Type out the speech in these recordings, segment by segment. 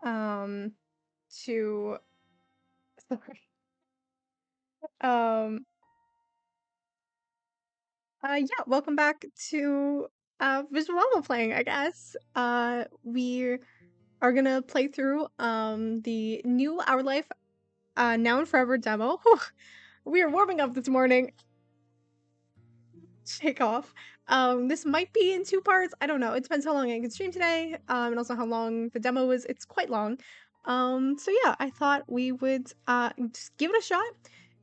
um to sorry. Um yeah, welcome back to visual novel playing, I guess. We are gonna play through the new Our Life Now and Forever demo. Whew, we are warming up this morning. Shake off. This might be in two parts. I don't know. It depends how long I can stream today. And also how long the demo is. It's quite long. So yeah, I thought we would just give it a shot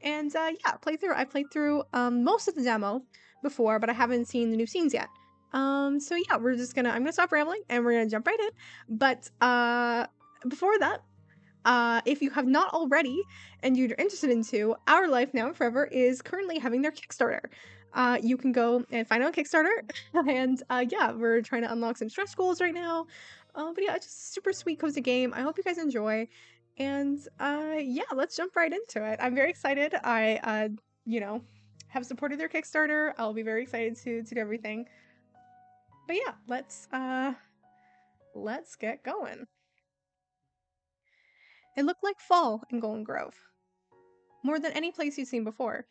and yeah, play through. I played through most of the demo before, but I haven't seen the new scenes yet. So yeah, I'm gonna stop rambling and we're gonna jump right in. But before that, if you have not already and you're interested into Our Life Now and Forever is currently having their Kickstarter. You can go and find it on Kickstarter. And yeah, we're trying to unlock some stretch goals right now. But yeah, it's just a super sweet, cozy game. I hope you guys enjoy. And yeah, let's jump right into it. I'm very excited. You know, have supported their Kickstarter. I'll be very excited to do everything. But yeah, let's get going. It looked like fall in Golden Grove. More than any place you've seen before.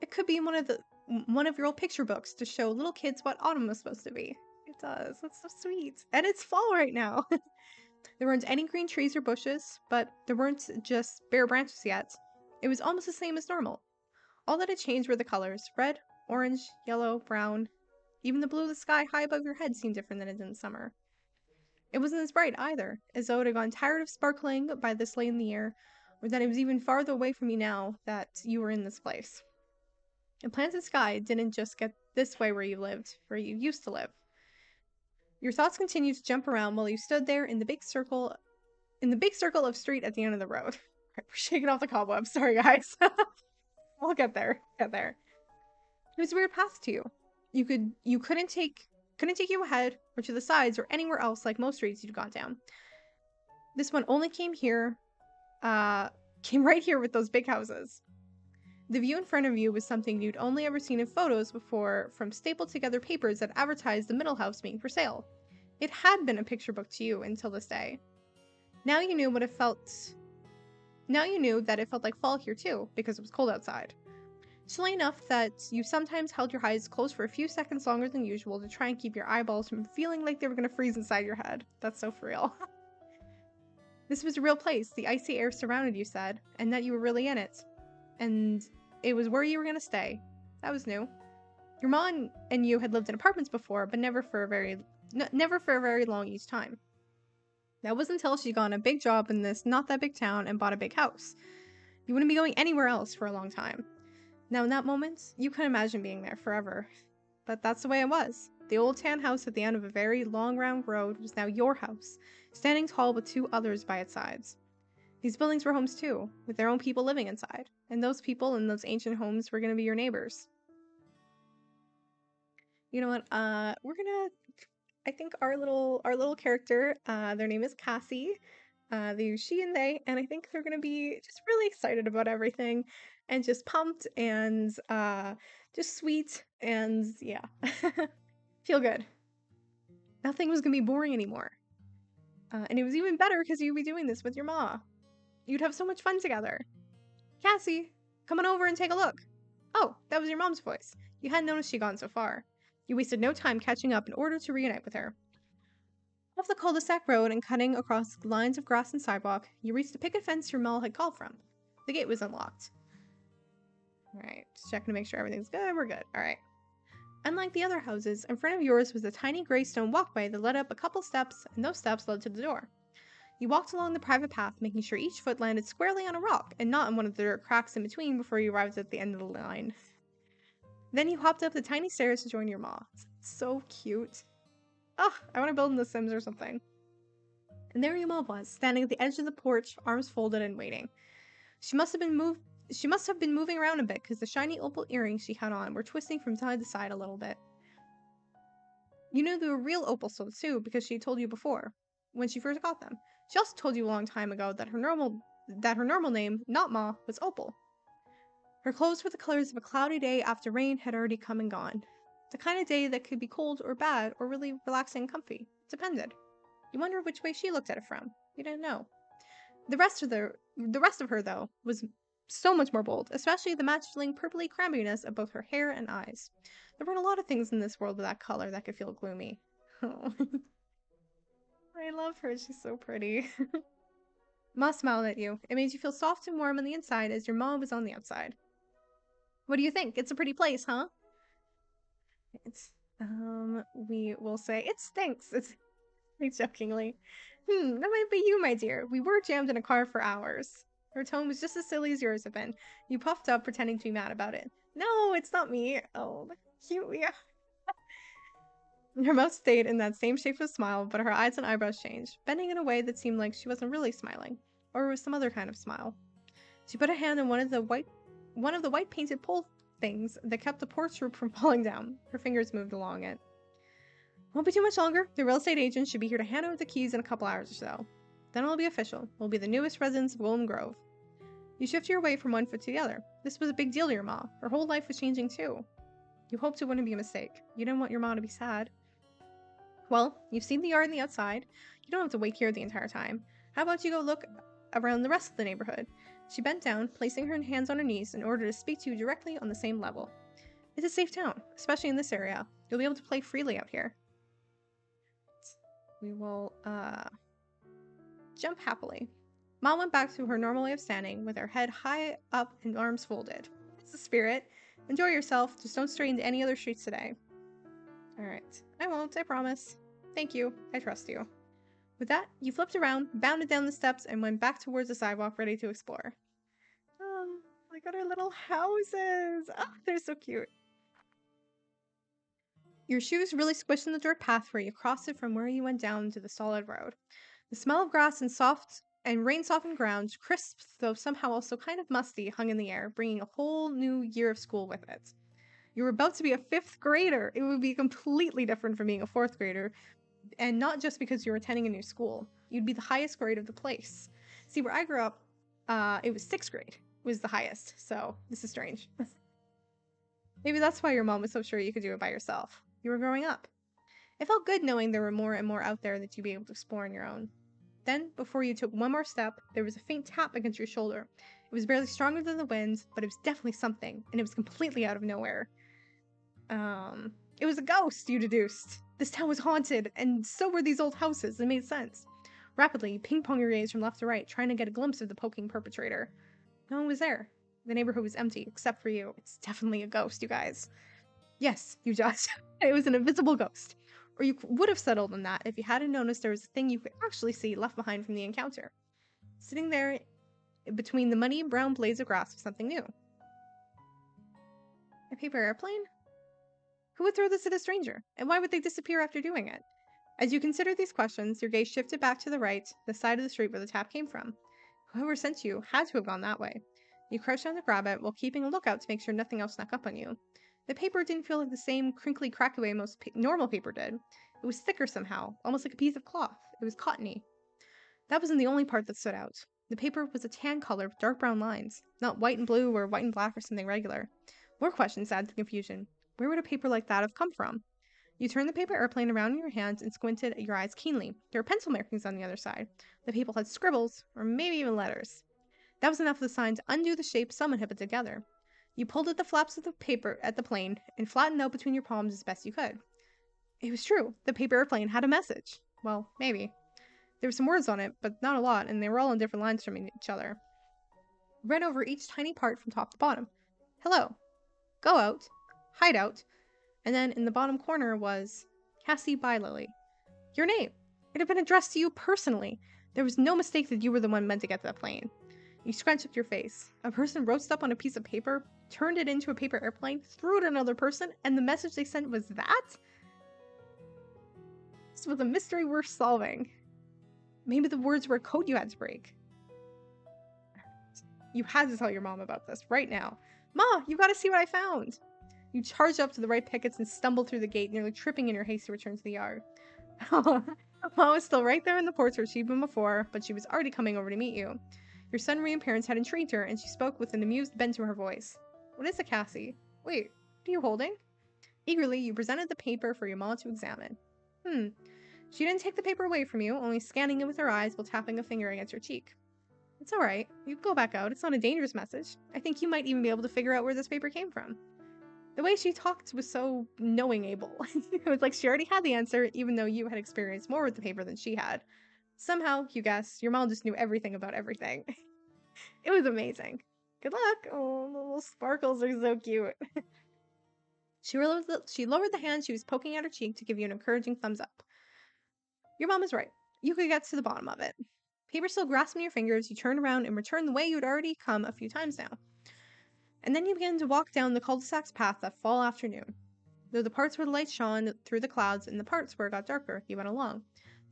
It could be one of your old picture books to show little kids what autumn was supposed to be. It does. That's so sweet. And it's fall right now. There weren't any green trees or bushes, but there weren't just bare branches yet. It was almost the same as normal. All that had changed were the colors: red, orange, yellow, brown. Even the blue of the sky high above your head seemed different than it did in summer. It wasn't as bright either, as though it had gone tired of sparkling by this late in the year, or that it was even farther away from you now that you were in this place. And Planted Sky didn't just get this way where you used to live. Your thoughts continued to jump around while you stood there in the big circle of street at the end of the road. Right, we're shaking off the cobwebs. Sorry, guys. We'll get there. Get there. It was a weird path to you. You couldn't take you ahead or to the sides or anywhere else like most streets you'd gone down. This one only came right here with those big houses. The view in front of you was something you'd only ever seen in photos before from stapled together papers that advertised the middle house being for sale. It had been a picture book to you until this day. Now you knew that it felt like fall here too, because it was cold outside. Chilly enough that you sometimes held your eyes closed for a few seconds longer than usual to try and keep your eyeballs from feeling like they were going to freeze inside your head. That's so for real. This was a real place, the icy air surrounded you said, and that you were really in it. And it was where you were going to stay. That was new. Your mom and you had lived in apartments before, but never for a very long each time. That was until she got a big job in this not that big town and bought a big house. You wouldn't be going anywhere else for a long time. Now in that moment, you couldn't imagine being there forever. But that's the way it was. The old tan house at the end of a very long round road was now your house, standing tall with two others by its sides. These buildings were homes too, with their own people living inside, and those people in those ancient homes were going to be your neighbors. You know what? I think our little character, their name is Cassie. They use she and they, and I think they're gonna be just really excited about everything, and just pumped and just sweet and yeah, feel good. Nothing was gonna be boring anymore, and it was even better because you'd be doing this with your ma. You'd have so much fun together. Cassie, come on over and take a look. Oh, that was your mom's voice. You hadn't noticed she'd gone so far. You wasted no time catching up in order to reunite with her. Off the cul-de-sac road and cutting across lines of grass and sidewalk, you reached the picket fence your mall had called from. The gate was unlocked. Alright, just checking to make sure everything's good. We're good. Alright. Unlike the other houses, in front of yours was a tiny gray stone walkway that led up a couple steps, and those steps led to the door. You walked along the private path, making sure each foot landed squarely on a rock and not in one of the dirt cracks in between before you arrived at the end of the line. Then you hopped up the tiny stairs to join your ma. So cute. Oh, I want to build in The Sims or something. And there your mom was, standing at the edge of the porch, arms folded and waiting. She must have been moving around a bit because the shiny opal earrings she had on were twisting from side to side a little bit. You knew they were real opal stones too because she told you before, when she first got them. She also told you a long time ago that her normal name, not Ma, was Opal. Her clothes were the colors of a cloudy day after rain had already come and gone. The kind of day that could be cold or bad or really relaxing and comfy. It depended. You wondered which way she looked at it from. You didn't know. The rest of her, though, was so much more bold, especially the matching purpley cranberryness of both her hair and eyes. There weren't a lot of things in this world of that color that could feel gloomy. Oh, I love her. She's so pretty. Ma smiled at you. It made you feel soft and warm on the inside as your mom was on the outside. What do you think? It's a pretty place, huh? It's, we will say, it stinks. It's jokingly. That might be you, my dear. We were jammed in a car for hours. Her tone was just as silly as yours had been. You puffed up, pretending to be mad about it. No, it's not me. Oh, cute, yeah. Her mouth stayed in that same shapeless smile, but her eyes and eyebrows changed, bending in a way that seemed like she wasn't really smiling, or it was some other kind of smile. She put a hand on one of the white painted pole things that kept the porch roof from falling down. Her fingers moved along it. Won't be too much longer. The real estate agent should be here to hand over the keys in a couple hours or so. Then it'll be official. We'll be the newest residents of Willem Grove. You shifted your weight from one foot to the other. This was a big deal to your ma. Her whole life was changing too. You hoped it wouldn't be a mistake. You didn't want your ma to be sad. Well, you've seen the yard and the outside. You don't have to wait here the entire time. How about you go look around the rest of the neighborhood? She bent down, placing her hands on her knees in order to speak to you directly on the same level. It's a safe town, especially in this area. You'll be able to play freely out here. We will, jump happily. Mom went back to her normal way of standing, with her head high up and arms folded. It's the spirit. Enjoy yourself, just don't stray into any other streets today. Alright. I won't, I promise. Thank you. I trust you. With that, you flipped around, bounded down the steps, and went back towards the sidewalk, ready to explore. Look at our little houses! Oh, they're so cute. Your shoes really squished in the dirt path where you crossed it from where you went down to the solid road. The smell of grass and rain-softened ground, crisp though somehow also kind of musty, hung in the air, bringing a whole new year of school with it. You were about to be a 5th grader. It would be completely different from being a 4th grader, and not just because you were attending a new school. You'd be the highest grade of the place. See, where I grew up, it was 6th grade was the highest, so this is strange. Maybe that's why your mom was so sure you could do it by yourself. You were growing up. It felt good knowing there were more and more out there that you'd be able to explore on your own. Then, before you took one more step, there was a faint tap against your shoulder. It was barely stronger than the wind, but it was definitely something, and it was completely out of nowhere. It was a ghost, you deduced. This town was haunted, and so were these old houses. It made sense. Rapidly, you ping-pong your gaze from left to right, trying to get a glimpse of the poking perpetrator. No one was there. The neighborhood was empty, except for you. It's definitely a ghost, you guys. Yes, you judged. It was an invisible ghost. Or you would have settled on that if you hadn't noticed there was a thing you could actually see left behind from the encounter. Sitting there between the muddy brown blades of grass was something new. A paper airplane? Who would throw this at a stranger? And why would they disappear after doing it? As you considered these questions, your gaze shifted back to the right, the side of the street where the tap came from. Whoever sent you had to have gone that way. You crouched down to grab it while keeping a lookout to make sure nothing else snuck up on you. The paper didn't feel like the same crinkly, cracky way most normal paper did. It was thicker somehow, almost like a piece of cloth. It was cottony. That wasn't the only part that stood out. The paper was a tan color with dark brown lines, not white and blue or white and black or something regular. More questions added to the confusion. Where would a paper like that have come from? You turned the paper airplane around in your hands and squinted your eyes keenly. There were pencil markings on the other side. The paper had scribbles, or maybe even letters. That was enough of the sign to undo the shape someone had put together. You pulled at the flaps of the paper at the plane and flattened out between your palms as best you could. It was true. The paper airplane had a message. Well, maybe. There were some words on it, but not a lot, and they were all on different lines from each other. Read over each tiny part from top to bottom. Hello. Go out. Hide out. And then in the bottom corner was Cassie Bylily. Your name. It had been addressed to you personally. There was no mistake that you were the one meant to get to the plane. You scrunched up your face. A person wrote stuff on a piece of paper, turned it into a paper airplane, threw it at another person, and the message they sent was that? This was a mystery worth solving. Maybe the words were a code you had to break. You had to tell your mom about this right now. Ma, you gotta see what I found. You charged up to the right pickets and stumbled through the gate, nearly tripping in your haste to return to the yard. Mom was still right there in the porch where she'd been before, but she was already coming over to meet you. Your sudden appearance had intrigued her, and she spoke with an amused bend to her voice. What is it, Cassie? Wait, what are you holding? Eagerly, you presented the paper for your mom to examine. She didn't take the paper away from you, only scanning it with her eyes while tapping a finger against your cheek. It's alright. You can go back out. It's not a dangerous message. I think you might even be able to figure out where this paper came from. The way she talked was so knowing-able. It was like she already had the answer, even though you had experienced more with the paper than she had. Somehow, you guessed, your mom just knew everything about everything. It was amazing. Good luck. Oh, the little sparkles are so cute. She lowered the hand she was poking at her cheek to give you an encouraging thumbs up. Your mom is right. You could get to the bottom of it. Paper still grasping your fingers, you turn around and return the way you'd already come a few times now. And then you begin to walk down the cul-de-sac's path that fall afternoon. Though the parts where the light shone through the clouds and the parts where it got darker, you went along.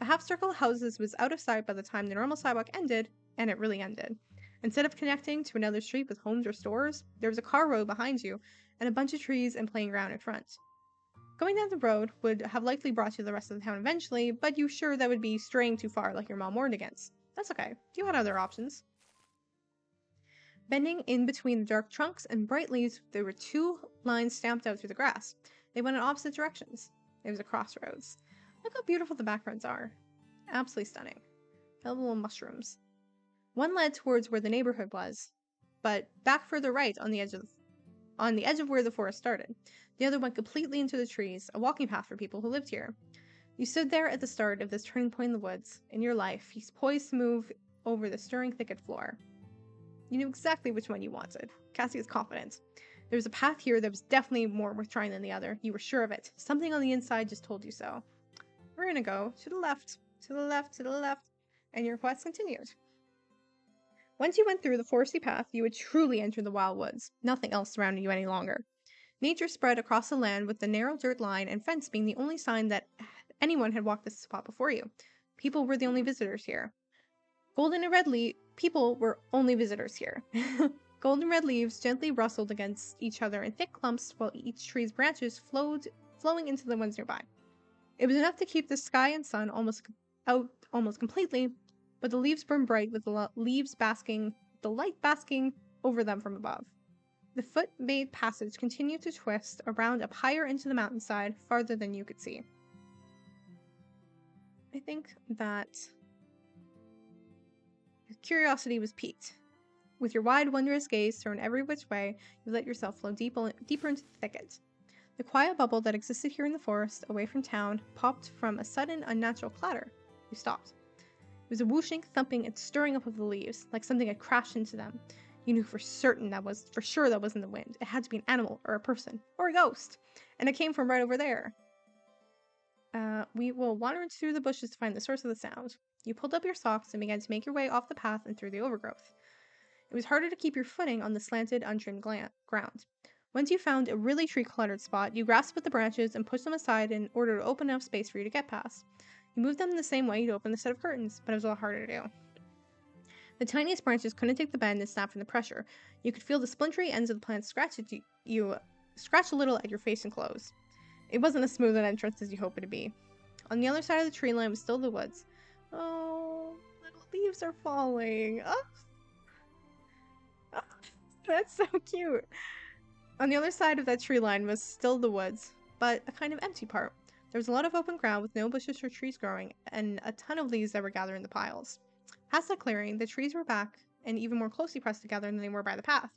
The half-circle of houses was out of sight by the time the normal sidewalk ended, and it really ended. Instead of connecting to another street with homes or stores, there was a car road behind you, and a bunch of trees and playing ground in front. Going down the road would have likely brought you to the rest of the town eventually, but you sure that would be straying too far like your mom warned against. That's okay. You had other options. Bending in between the dark trunks and bright leaves, there were two lines stamped out through the grass. They went in opposite directions. It was a crossroads. Look how beautiful the backgrounds are. Absolutely stunning. The little mushrooms. One led towards where the neighborhood was, but back further right on the edge of where the forest started. The other went completely into the trees, a walking path for people who lived here. You stood there at the start of this turning point in the woods. In your life, you poised to move over the stirring thicket floor. You knew exactly which one you wanted. Cassie was confident. There was a path here that was definitely more worth trying than the other. You were sure of it. Something on the inside just told you so. We're gonna go to the left, to the left, to the left, and your quest continued. Once you went through the foresty path, you would truly enter the wild woods. Nothing else surrounded you any longer. Nature spread across the land with the narrow dirt line and fence being the only sign that anyone had walked this spot before you. People were the only visitors here. People were only visitors here. Golden red leaves gently rustled against each other in thick clumps while each tree's branches flowing into the ones nearby. It was enough to keep the sky and sun almost completely, but the leaves burned bright with the light basking over them from above. The foot-made passage continued to twist around up higher into the mountainside, farther than you could see. I think that your curiosity was piqued. With your wide, wondrous gaze turned every which way, you let yourself flow deeper into the thicket. The quiet bubble that existed here in the forest, away from town, popped from a sudden, unnatural clatter. You stopped. It was a whooshing, thumping, and stirring up of the leaves, like something had crashed into them. You knew for sure that wasn't the wind. It had to be an animal, or a person, or a ghost. And it came from right over there. We will wander through the bushes to find the source of the sound. You pulled up your socks and began to make your way off the path and through the overgrowth. It was harder to keep your footing on the slanted, untrimmed ground. Once you found a really tree-cluttered spot, you grasped at the branches and pushed them aside in order to open enough space for you to get past. You moved them in the same way you'd open the set of curtains, but it was a lot harder to do. The tiniest branches couldn't take the bend and snap from the pressure. You could feel the splintery ends of the plants scratch a little at your face and clothes. It wasn't as smooth an entrance as you hoped it to be. On the other side of the tree line was still the woods. Oh, little leaves are falling. Oh, that's so cute. On the other side of that tree line was still the woods, but a kind of empty part. There was a lot of open ground with no bushes or trees growing, and a ton of leaves that were gathered in the piles. Past that clearing, the trees were back and even more closely pressed together than they were by the path.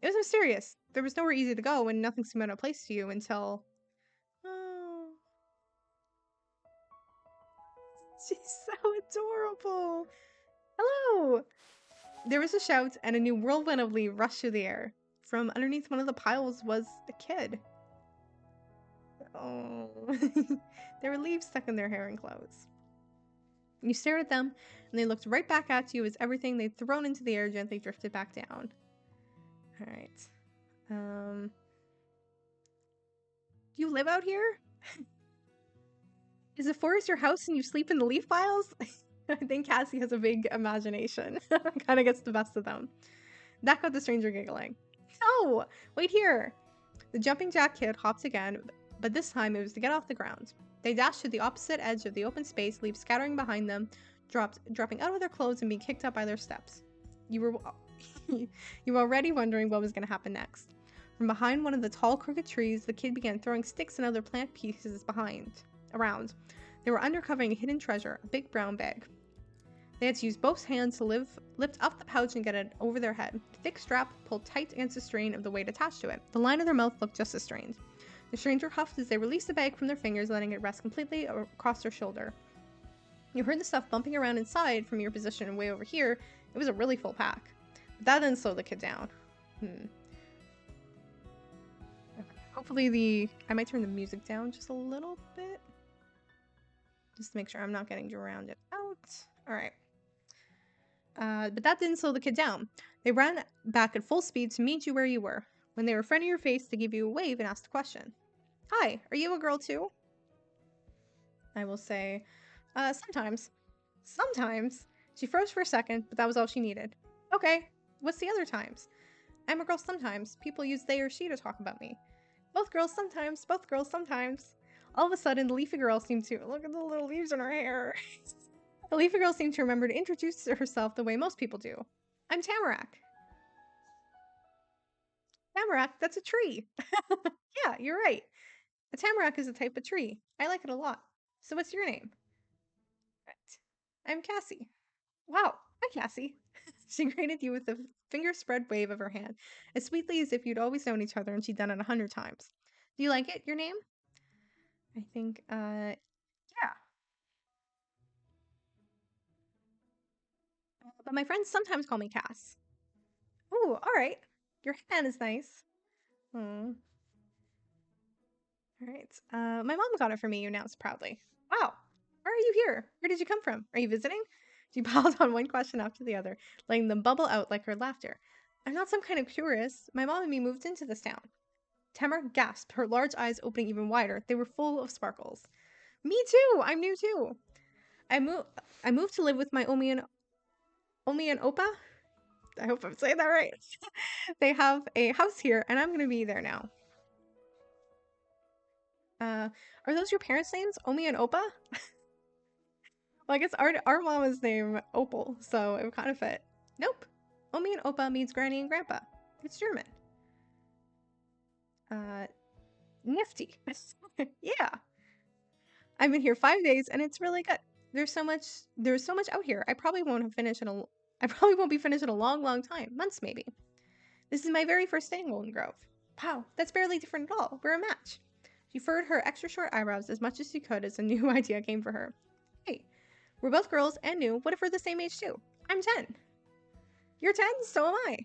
It was mysterious. There was nowhere easy to go, and nothing seemed out of place to you until... Oh... She's so adorable! Hello! There was a shout, and a new whirlwind of leaves rushed through the air. From underneath one of the piles was a kid. Oh... There were leaves stuck in their hair and clothes. You stared at them, and they looked right back at you as everything they'd thrown into the air gently drifted back down. Alright. Do you live out here? Is the forest your house and you sleep in the leaf piles? I think Cassie has a big imagination. Kind of gets the best of them. That got the stranger giggling. No! Wait here! The jumping jack kid hopped again, but this time it was to get off the ground. They dashed to the opposite edge of the open space, leaves scattering behind them, dropping out of their clothes and being kicked up by their steps. You were already wondering what was going to happen next. From behind one of the tall, crooked trees, the kid began throwing sticks and other plant pieces around. They were uncovering a hidden treasure, a big brown bag. They had to use both hands to lift up the pouch and get it over their head. The thick strap pulled tight against the strain of the weight attached to it. The line of their mouth looked just as strained. The stranger huffed as they released the bag from their fingers, letting it rest completely across their shoulder. You heard the stuff bumping around inside from your position way over here. It was a really full pack. But that didn't slow the kid down. Hopefully I might turn the music down just a little bit. Just to make sure I'm not getting drowned out. Alright. But that didn't slow the kid down. They ran back at full speed to meet you where you were. When they were in front of your face, they gave you a wave and asked a question. Hi, are you a girl too? I will say, sometimes. Sometimes. She froze for a second, but that was all she needed. Okay, what's the other times? I'm a girl sometimes. People use they or she to talk about me. Both girls sometimes. Both girls sometimes. All of a sudden, the leafy girl seemed to... Look at the little leaves in her hair. The leafy girl seemed to remember to introduce herself the way most people do. I'm Tamarack. Tamarack, that's a tree. Yeah, you're right. A tamarack is a type of tree. I like it a lot. So what's your name? Right. I'm Cassie. Wow. Hi, Cassie. She greeted you with a finger spread wave of her hand, as sweetly as if you'd always known each other and she'd done it 100 times. Do you like it, your name? I think, yeah. But my friends sometimes call me Cass. Oh, alright. Your hand is nice. Hmm. Alright. My mom got it for me, you announced proudly. Wow. Why are you here? Where did you come from? Are you visiting? She piled on one question after the other, letting them bubble out like her laughter. I'm not some kind of tourist. My mom and me moved into this town. Tamara gasped, her large eyes opening even wider. They were full of sparkles. Me too! I'm new too! I moved to live with my Omi and Opa? I hope I'm saying that right. They have a house here, and I'm gonna be there now. Are those your parents' names? Omi and Opa? Well, I guess our mama's name Opal, so it would kind of fit. Nope. Omi and Opa means Granny and Grandpa. It's German. Nifty. Yeah. I've been here 5 days and it's really good. There's so much out here. I probably won't be finished in a long, long time. Months maybe. This is my very first day in Golden Grove. Wow, that's barely different at all. We're a match. She furrowed her extra short eyebrows as much as she could as a new idea came for her. Hey, we're both girls and new. What if we're the same age too? I'm 10. You're 10? So am I.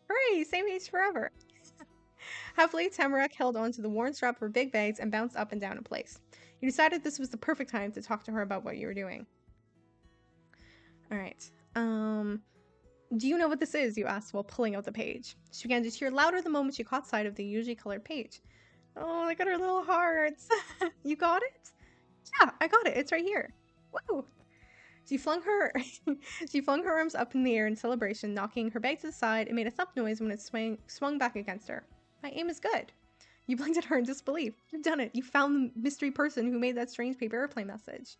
Hooray, same age forever. Happily, Tamarack held onto the worn strap of her big bags and bounced up and down in place. You decided this was the perfect time to talk to her about what you were doing. Alright. Do you know what this is? You asked while pulling out the page. She began to cheer louder the moment she caught sight of the usually colored page. Oh, look at her little hearts. You got it? Yeah, I got it. It's right here. Woo! She flung her arms up in the air in celebration, knocking her bag to the side and made a thump noise when it swung back against her. My aim is good. You blinked at her in disbelief. You've done it. You found the mystery person who made that strange paper airplane message.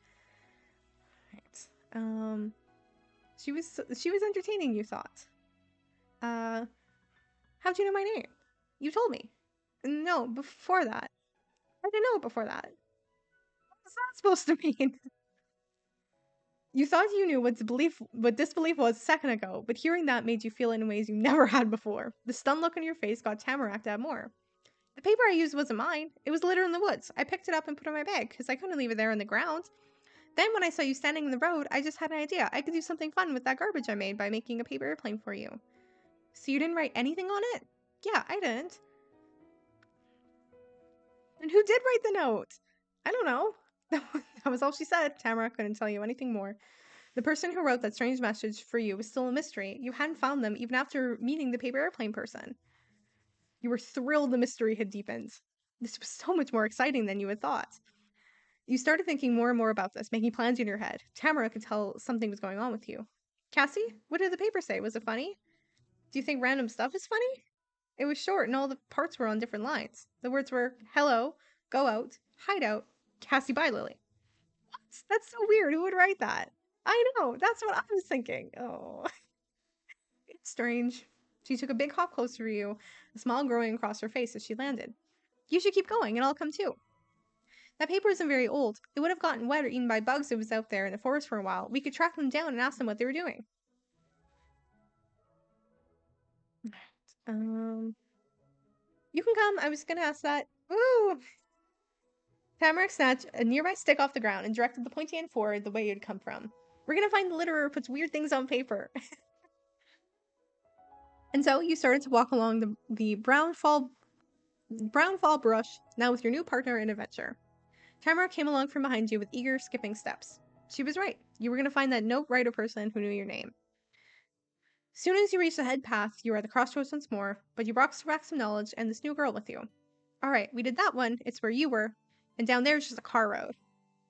Right. She was entertaining, you thought. How'd you know my name? You told me. No, before that. I didn't know it before that. What's that supposed to mean? You thought you knew what disbelief was a second ago, but hearing that made you feel it in ways you never had before. The stunned look on your face got Tamarack to add more. The paper I used wasn't mine. It was litter in the woods. I picked it up and put it in my bag, because I couldn't leave it there on the ground. Then when I saw you standing in the road, I just had an idea. I could do something fun with that garbage I made by making a paper airplane for you. So you didn't write anything on it? Yeah, I didn't. And who did write the note? I don't know. That was all she said. Tamara couldn't tell you anything more. The person who wrote that strange message for you was still a mystery. You hadn't found them even after meeting the paper airplane person. You were thrilled the mystery had deepened. This was so much more exciting than you had thought. You started thinking more and more about this, making plans in your head. Tamara could tell something was going on with you. Cassie, what did the paper say? Was it funny? Do you think random stuff is funny? It was short and all the parts were on different lines. The words were hello, go out, hide out, Cassie bye Lily. What? That's so weird. Who would write that? I know. That's what I was thinking. Oh, it's strange. She took a big hop closer to you, a smile growing across her face as she landed. You should keep going and I'll come too. That paper isn't very old. It would have gotten wet or eaten by bugs if it was out there in the forest for a while. We could track them down and ask them what they were doing. You can come. I was gonna ask that. Woo! Tamarack snatched a nearby stick off the ground and directed the pointy end forward the way it had come from. We're gonna find the litterer who puts weird things on paper. And so you started to walk along the brown fall brush, now with your new partner in adventure. Tamara came along from behind you with eager, skipping steps. She was right. You were going to find that note writer person who knew your name. Soon as you reached the head path, you were at the crossroads once more, but you brought back some knowledge and this new girl with you. Alright, we did that one. It's where you were. And down there is just a car road.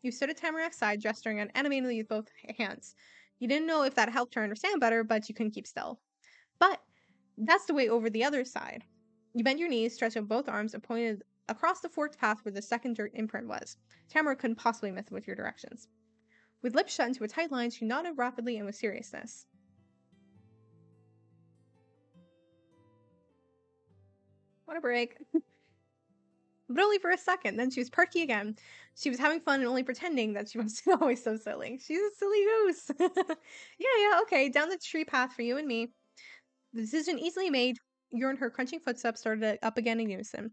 You stood at Tamarack's side, gesturing animatedly with both hands. You didn't know if that helped her understand better, but you couldn't keep still. But that's the way over the other side. You bent your knees, stretched out both arms, and pointed across the forked path where the second dirt imprint was. Tamara couldn't possibly miss with your directions. With lips shut into a tight line, she nodded rapidly and with seriousness. What a break. But only for a second. Then she was perky again. She was having fun and only pretending that she wasn't always so silly. She's a silly goose. Yeah, okay. Down the tree path for you and me. The decision easily made. Your and her crunching footsteps started up again in unison.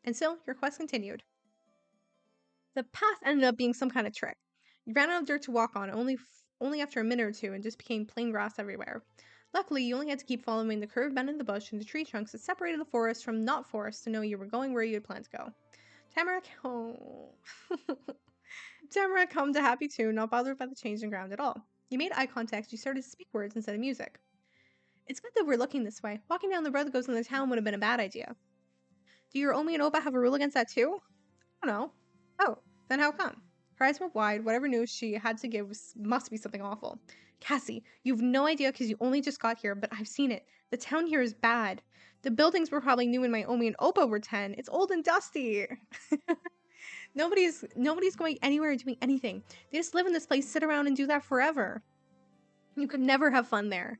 And so, your quest continued. The path ended up being some kind of trick. You ran out of dirt to walk on only after a minute or two and just became plain grass everywhere. Luckily, you only had to keep following the curved bend in the bush and the tree trunks that separated the forest from not forest to know you were going where you had planned to go. Tamarack, Tamarack hummed a happy tune, not bothered by the change in ground at all. You made eye contact, you started to speak words instead of music. It's good that we're looking this way. Walking down the road that goes in the town would have been a bad idea. Do your Omi and Opa have a rule against that too? I don't know. Oh, then how come? Her eyes went wide. Whatever news she had to give must be something awful. Cassie, you've no idea because you only just got here, but I've seen it. The town here is bad. The buildings were probably new when my Omi and Opa were 10. It's old and dusty. Nobody's going anywhere or doing anything. They just live in this place, sit around, and do that forever. You could never have fun there.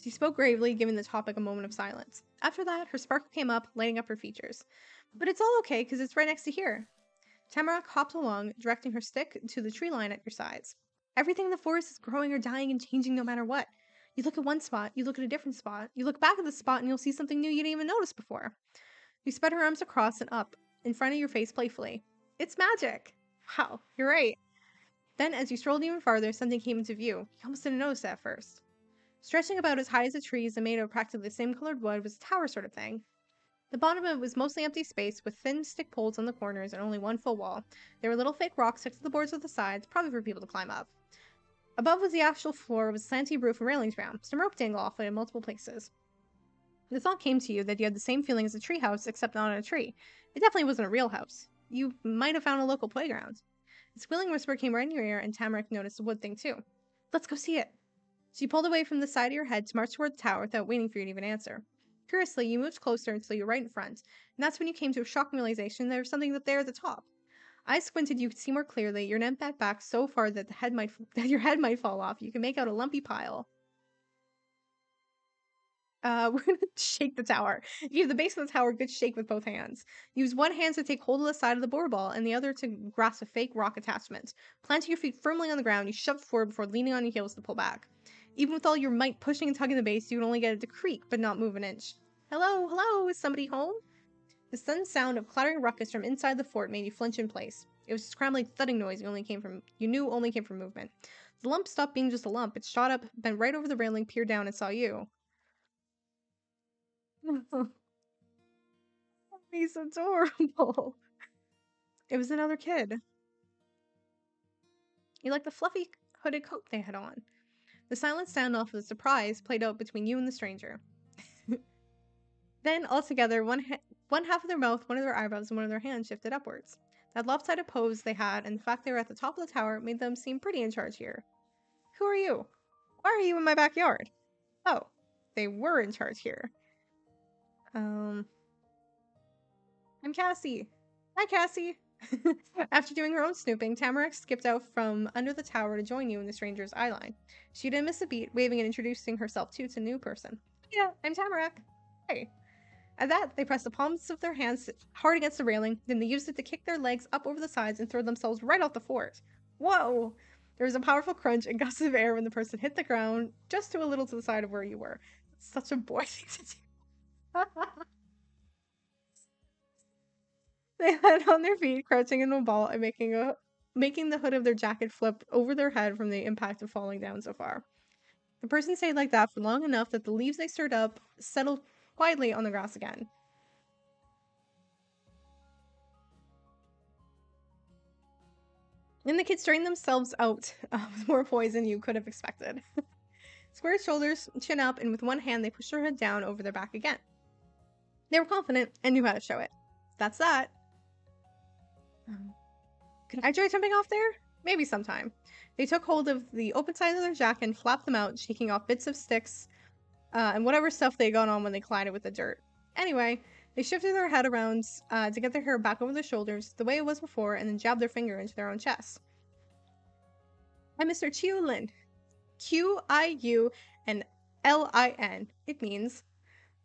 She spoke gravely, giving the topic a moment of silence. After that, her sparkle came up, lighting up her features. But it's all okay, because it's right next to here. Tamarack hopped along, directing her stick to the tree line at your sides. Everything in the forest is growing or dying and changing no matter what. You look at one spot, you look at a different spot, you look back at the spot and you'll see something new you didn't even notice before. You spread her arms across and up, in front of your face playfully. It's magic! Wow, you're right. Then, as you strolled even farther, something came into view. You almost didn't notice it at first. Stretching about as high as the trees and made of practically the same colored wood was a tower sort of thing. The bottom of it was mostly empty space, with thin stick poles on the corners and only one full wall. There were little fake rocks stuck to the boards of the sides, probably for people to climb up. Above was the actual floor with a slanty roof and railings around, some rope dangle off it in multiple places. The thought came to you that you had the same feeling as a tree house, except not on a tree. It definitely wasn't a real house. You might have found a local playground. A squealing whisper came right in your ear, and Tamarack noticed the wood thing too. Let's go see it. She pulled away from the side of your head to march toward the tower without waiting for you to even answer. Curiously, you moved closer until you were right in front, and that's when you came to a shocking realization there was something up there at the top. Eyes squinted, you could see more clearly. Your neck bent back so far that your head might fall off. You can make out a lumpy pile. We're gonna shake the tower. You give the base of the tower a good shake with both hands. Use one hand to take hold of the side of the board ball, and the other to grasp a fake rock attachment. Planting your feet firmly on the ground, you shoved forward before leaning on your heels to pull back. Even with all your might pushing and tugging the base, you would only get it to creak, but not move an inch. Hello, hello, is somebody home? The sudden sound of clattering ruckus from inside the fort made you flinch in place. It was a scrambling, thudding noise you knew only came from movement. The lump stopped being just a lump. It shot up, bent right over the railing, peered down, and saw you. He's adorable. It was another kid. You liked the fluffy hooded coat they had on. The silent standoff of surprise played out between you and the stranger. Then, altogether, one half of their mouth, one of their eyebrows, and one of their hands shifted upwards. That lopsided pose they had, and the fact they were at the top of the tower, made them seem pretty in charge here. Who are you? Why are you in my backyard? Oh, they were in charge here. I'm Cassie. Hi, Cassie. After doing her own snooping, Tamarack skipped out from under the tower to join you in the stranger's eyeline. She didn't miss a beat, waving and introducing herself to a new person. Yeah, I'm Tamarack. Hey. At that, they pressed the palms of their hands hard against the railing, then they used it to kick their legs up over the sides and throw themselves right off the fort. Whoa! There was a powerful crunch and gusts of air when the person hit the ground, just to a little to the side of where you were. It's such a boy thing to do. They landed on their feet, crouching in a ball and making the hood of their jacket flip over their head from the impact of falling down so far. The person stayed like that for long enough that the leaves they stirred up settled quietly on the grass again. And the kids strained themselves out with more poison you could have expected. Squared shoulders, chin up, and with one hand they pushed her head down over their back again. They were confident and knew how to show it. That's that. Can I try jumping off there? Maybe sometime. They took hold of the open sides of their jacket and flapped them out, shaking off bits of sticks and whatever stuff they got on when they collided with the dirt. Anyway, they shifted their head around to get their hair back over their shoulders the way it was before and then jabbed their finger into their own chest. I'm Mr. Qiulin. Qiu and Lin. It means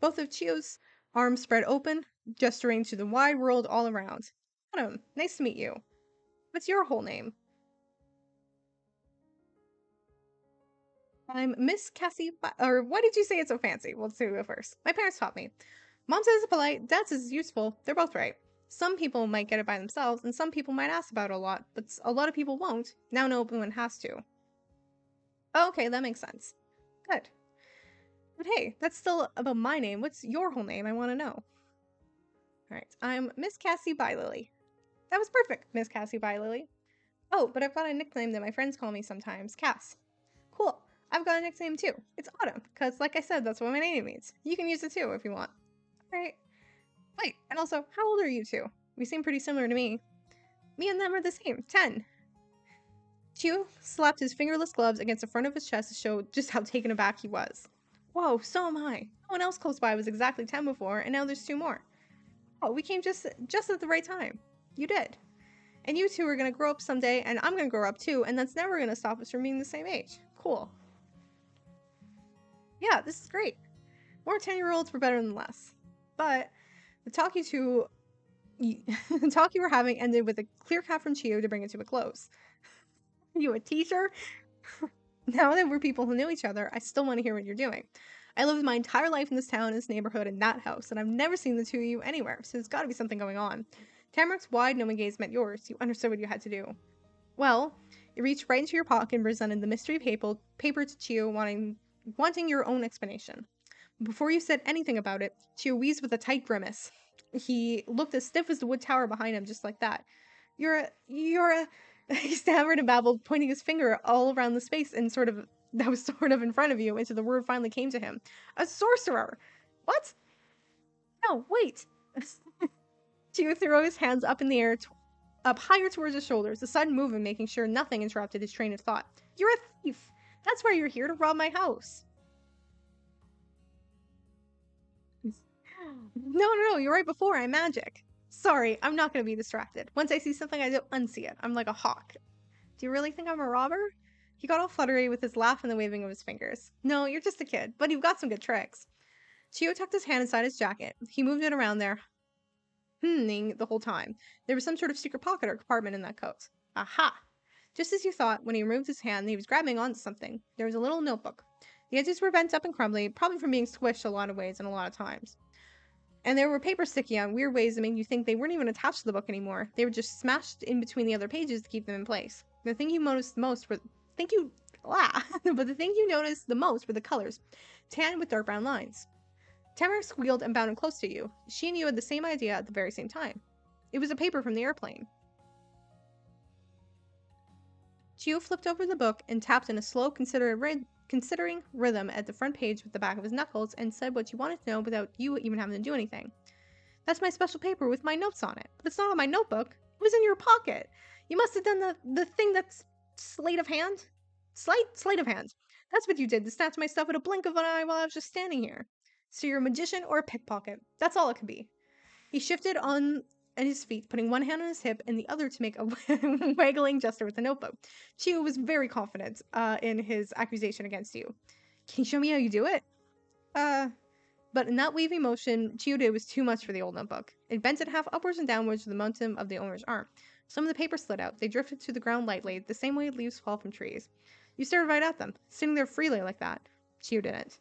both of Chio's arms spread open, gesturing to the wide world all around. Adam, nice to meet you. What's your whole name? I'm Miss Cassie, or why did you say it so fancy? Well, let's do it first. My parents taught me. Mom says it's polite, Dad says it's useful. They're both right. Some people might get it by themselves, and some people might ask about it a lot, but a lot of people won't. Now no one has to. Okay, that makes sense. Good. But hey, that's still about my name. What's your whole name? I want to know. Alright, I'm Miss Cassie Bylily. That was perfect, Miss Cassie Bylily. Oh, but I've got a nickname that my friends call me sometimes, Cass. Cool. I've got a nickname too. It's Autumn, because like I said, that's what my name means. You can use it too if you want. Alright. Wait, and also, how old are you two? We seem pretty similar to me. Me and them are the same, 10. Qiu slapped his fingerless gloves against the front of his chest to show just how taken aback he was. Whoa, so am I. No one else close by was exactly 10 before, and now there's 2 more. Oh, we came just at the right time. You did. And you two are gonna grow up someday, and I'm gonna grow up too, and that's never gonna stop us from being the same age. Cool. Yeah, this is great. More 10-year-olds were better than less. But the talk the talk you were having ended with a clear cut from Qiu to bring it to a close. You a teacher? Now that we're people who know each other, I still want to hear what you're doing. I lived my entire life in this town, this neighborhood, in that house, and I've never seen the two of you anywhere, so there's gotta be something going on. Tamarack's wide, knowing gaze met yours. You understood what you had to do. Well, it reached right into your pocket and presented the mystery paper to Qiu, wanting your own explanation. Before you said anything about it, Qiu wheezed with a tight grimace. He looked as stiff as the wood tower behind him, just like that. You're a... He stammered and babbled, pointing his finger all around the space and that was sort of in front of you until the word finally came to him. A sorcerer! What? No, wait! Qiu threw his hands up in the air, up higher towards his shoulders, a sudden movement making sure nothing interrupted his train of thought. You're a thief! That's why you're here, to rob my house! No, you're right before I'm magic. Sorry, I'm not gonna be distracted. Once I see something, I don't unsee it. I'm like a hawk. Do you really think I'm a robber? He got all fluttery with his laugh and the waving of his fingers. No, you're just a kid, but you've got some good tricks. Qiu tucked his hand inside his jacket. He moved it around there, the whole time. There was some sort of secret pocket or compartment in that coat. Aha! Just as you thought, when he removed his hand, he was grabbing onto something. There was a little notebook. The edges were bent up and crumbly, probably from being squished a lot of ways and a lot of times. And there were papers sticky on weird ways that made you think they weren't even attached to the book anymore. They were just smashed in between the other pages to keep them in place. The thing you noticed most were but the thing you noticed the most were the colors, tan with dark brown lines. Tamara squealed and bounded close to you. She and you had the same idea at the very same time. It was a paper from the airplane. Qiu flipped over the book and tapped in a slow, considering rhythm at the front page with the back of his knuckles and said what you wanted to know without you even having to do anything. That's my special paper with my notes on it. But it's not on my notebook. It was in your pocket. You must have done the thing that's sleight of hand. Sleight of hand. That's what you did, to snatch my stuff with a blink of an eye while I was just standing here. So you're a magician or a pickpocket. That's all it could be. He shifted on his feet, putting one hand on his hip and the other to make a waggling gesture with the notebook. Qiu was very confident in his accusation against you. Can you show me how you do it? But in that wavy motion Chio did was too much for the old notebook. It bent in half upwards and downwards with the momentum of the owner's arm. Some of the paper slid out. They drifted to the ground lightly, the same way leaves fall from trees. You stared right at them, sitting there freely like that. Chio didn't.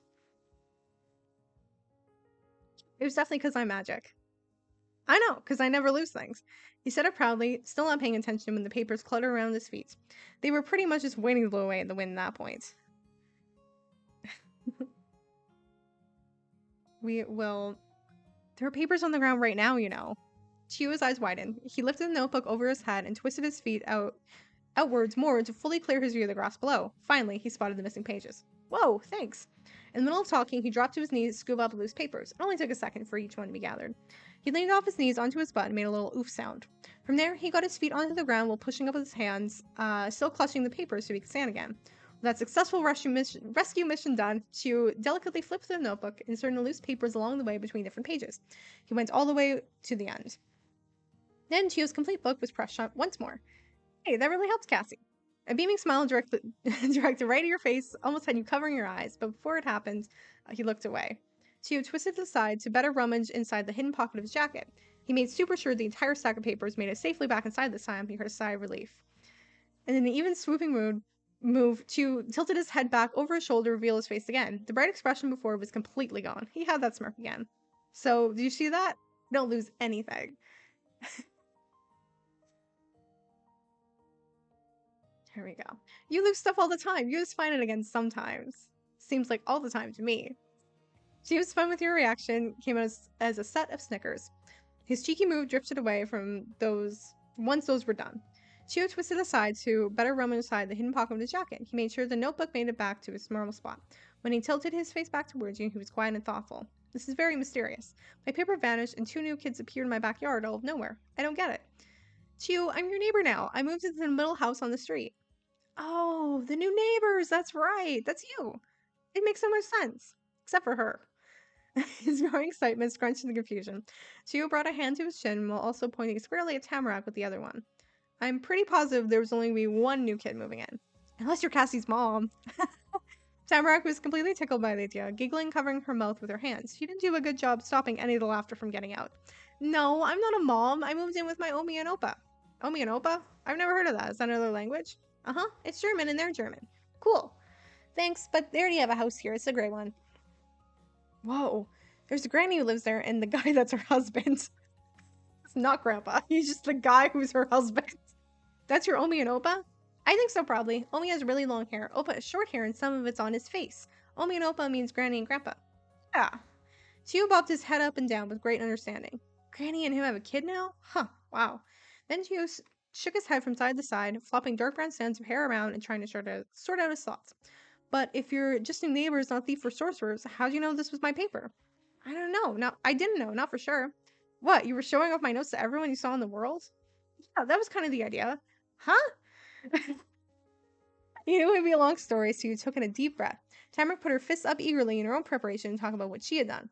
It was definitely because I'm magic. I know, because I never lose things. He said it proudly, still not paying attention when the papers cluttered around his feet. They were pretty much just waiting to blow away in the wind at that point. We will. There are papers on the ground right now, you know. Chio's eyes widened. He lifted the notebook over his head and twisted his feet outwards more to fully clear his view of the grass below. Finally, he spotted the missing pages. Whoa, thanks. In the middle of talking, he dropped to his knees to scoop up loose papers. It only took a second for each one to be gathered. He leaned off his knees onto his butt and made a little oof sound. From there, he got his feet onto the ground while pushing up with his hands, still clutching the papers so he could stand again. With that successful rescue mission done, Chio delicately flipped through the notebook, inserting the loose papers along the way between different pages. He went all the way to the end. Then Chio's complete book was pressed shut once more. Hey, that really helps, Cassie. A beaming smile directed right at your face almost had you covering your eyes, but before it happened, he looked away. Chio twisted aside to better rummage inside the hidden pocket of his jacket. He made super sure the entire stack of papers made it safely back inside this time. He heard a sigh of relief. And in an even swooping move, Chio tilted his head back over his shoulder to reveal his face again. The bright expression before was completely gone. He had that smirk again. So, do you see that? Don't lose anything. Here we go. You lose stuff all the time. You just find it again sometimes. Seems like all the time to me. She was fun with your reaction, came as a set of snickers. His cheeky move drifted away from those once those were done. Chio twisted aside to better rummage inside the hidden pocket of his jacket. He made sure the notebook made it back to its normal spot. When he tilted his face back towards you, he was quiet and thoughtful. This is very mysterious. My paper vanished and 2 new kids appeared in my backyard out of nowhere. I don't get it. Chio, I'm your neighbor now. I moved into the middle house on the street. Oh, the new neighbors. That's right. That's you. It makes so much sense. Except for her. His growing excitement scrunched in the confusion. Chio brought a hand to his chin while also pointing squarely at Tamarack with the other one. I'm pretty positive there was only going to be one new kid moving in. Unless you're Cassie's mom. Tamarack was completely tickled by the idea, giggling, covering her mouth with her hands. She didn't do a good job stopping any of the laughter from getting out. No, I'm not a mom. I moved in with my Omi and Opa. Omi and Opa? I've never heard of that. Is that another language? Uh-huh. It's German and they're German. Cool. Thanks, but they already have a house here. It's a gray one. Whoa. There's a granny who lives there and the guy that's her husband. It's not Grandpa. He's just the guy who's her husband. That's your Omi and Opa? I think so, probably. Omi has really long hair. Opa has short hair and some of it's on his face. Omi and Opa means Granny and Grandpa. Yeah. Chio bobbed his head up and down with great understanding. Granny and him have a kid now? Huh, wow. Then Chio shook his head from side to side, flopping dark brown strands of hair around and trying to sort out his thoughts. But if you're just new neighbors, not thief or sorcerers, how do you know this was my paper? I don't know. No, I didn't know, not for sure. What, you were showing off my notes to everyone you saw in the world? Yeah, that was kind of the idea. Huh? You knew it would be a long story, so you took in a deep breath. Tamarack put her fists up eagerly in her own preparation to talk about what she had done.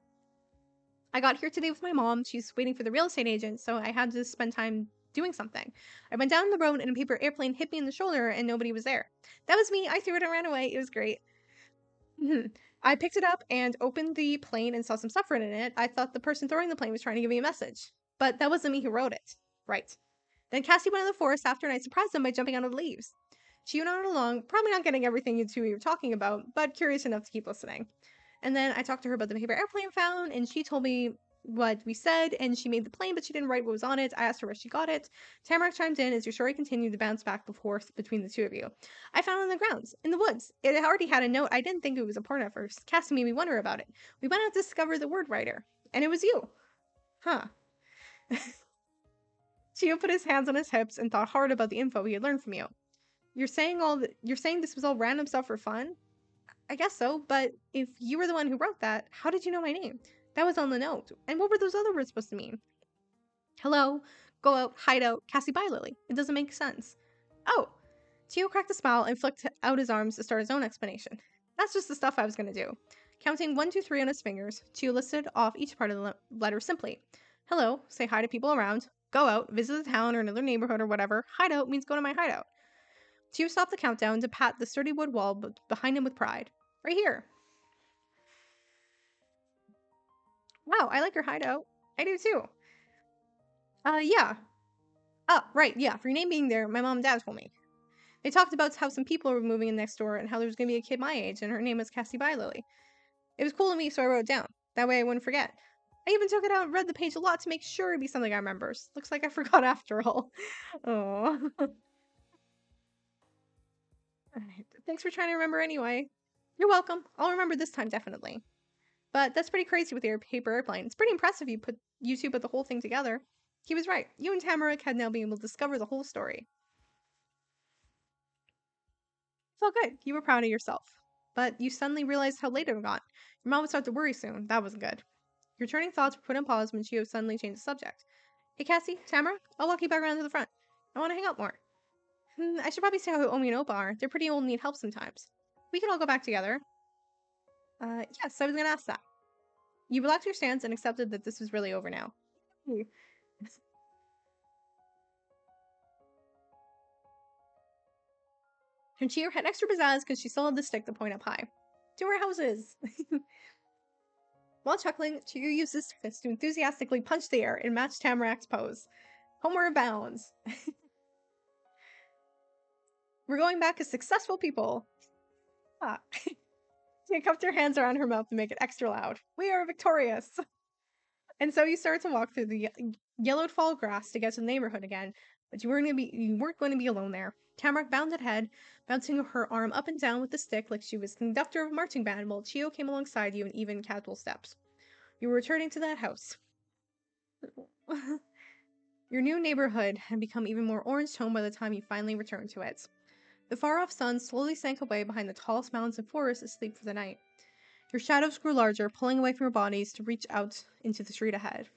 I got here today with my mom. She's waiting for the real estate agent, so I had to spend time doing something. I went down the road and a paper airplane hit me in the shoulder and nobody was there. That was me. I threw it and ran away. It was great. I picked it up and opened the plane and saw some stuff written in it. I thought the person throwing the plane was trying to give me a message. But that wasn't me who wrote it. Right. Then Cassie went in the forest after and I surprised them by jumping out of the leaves. She nodded along, probably not getting everything you two were talking about, but curious enough to keep listening. And then I talked to her about the paper airplane found, and she told me what we said, and she made the plane, but she didn't write what was on it. I asked her where she got it. Tamarack chimed in as your story continued to bounce back and forth between the two of you. I found it on the grounds, in the woods. It already had a note. I didn't think it was important at first. Cassie made me wonder about it. We went out to discover the word writer, and it was you. Huh. Chio put his hands on his hips and thought hard about the info he had learned from you. You're saying this was all random stuff for fun? I guess so, but if you were the one who wrote that, how did you know my name? That was on the note. And what were those other words supposed to mean? Hello, go out, hide out, Cassie bye Lily. It doesn't make sense. Oh! Chio cracked a smile and flicked out his arms to start his own explanation. That's just the stuff I was going to do. Counting 1, 2, 3 on his fingers, Chio listed off each part of the letter simply. Hello, say hi to people around. Go out, visit the town or another neighborhood or whatever. Hideout means go to my hideout. Chio stopped the countdown to pat the sturdy wood wall behind him with pride. Right here. Wow, I like your hideout. I do too. Yeah. Oh, right, yeah. For your name being there, my mom and dad told me. They talked about how some people were moving in next door and how there was going to be a kid my age, and her name was Cassie Bylily. It was cool to me, so I wrote it down. That way I wouldn't forget. I even took it out and read the page a lot to make sure it'd be something I remember. Looks like I forgot after all. Oh. Thanks for trying to remember anyway. You're welcome. I'll remember this time, definitely. But that's pretty crazy with your paper airplane. It's pretty impressive you two put the whole thing together. He was right. You and Tamarack had now been able to discover the whole story. It felt good. You were proud of yourself. But you suddenly realized how late it had got. Your mom would start to worry soon. That wasn't good. Your turning thoughts were put on pause when Chio suddenly changed the subject. Hey, Cassie, Tamara, I'll walk you back around to the front. I want to hang out more. I should probably say how Omi and Opa are. They're pretty old and need help sometimes. We can all go back together. Yes, I was gonna ask that. You relaxed your stance and accepted that this was really over now. And Chio had extra pizzazz because she still had the stick to point up high. To our houses! While chuckling, Chio used his fist to enthusiastically punch the air and match Tamarack's pose. Homeward bounds! We're going back as successful people! Ah. She cupped her hands around her mouth to make it extra loud. We are victorious! And so you started to walk through the yellowed fall grass to get to the neighborhood again, but you weren't going to be alone there. Tamarack bounded ahead, bouncing her arm up and down with the stick like she was conductor of a marching band, while Chio came alongside you in even casual steps. You were returning to that house. Your new neighborhood had become even more orange toned by the time you finally returned to it. The far off sun slowly sank away behind the tallest mountains and forests asleep for the night. Your shadows grew larger, pulling away from your bodies to reach out into the street ahead.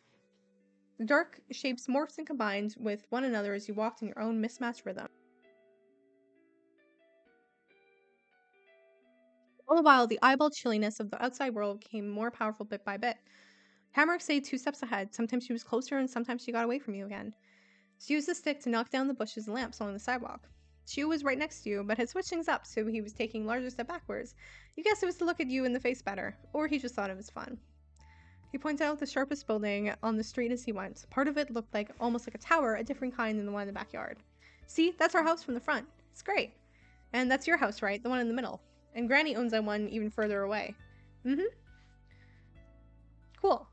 The dark shapes morphed and combined with one another as you walked in your own mismatched rhythm. All the while, the eyeball chilliness of the outside world became more powerful bit by bit. Hammerk stayed 2 steps ahead. Sometimes she was closer and sometimes she got away from you again. She used the stick to knock down the bushes and lamps along the sidewalk. Chu was right next to you, but had switched things up so he was taking a larger step backwards. You guess it was to look at you in the face better, or he just thought it was fun. He pointed out the sharpest building on the street as he went. Part of it looked like almost like a tower, a different kind than the one in the backyard. See, that's our house from the front. It's great. And that's your house, right? The one in the middle. And Granny owns that one even further away. Mm-hmm. Cool.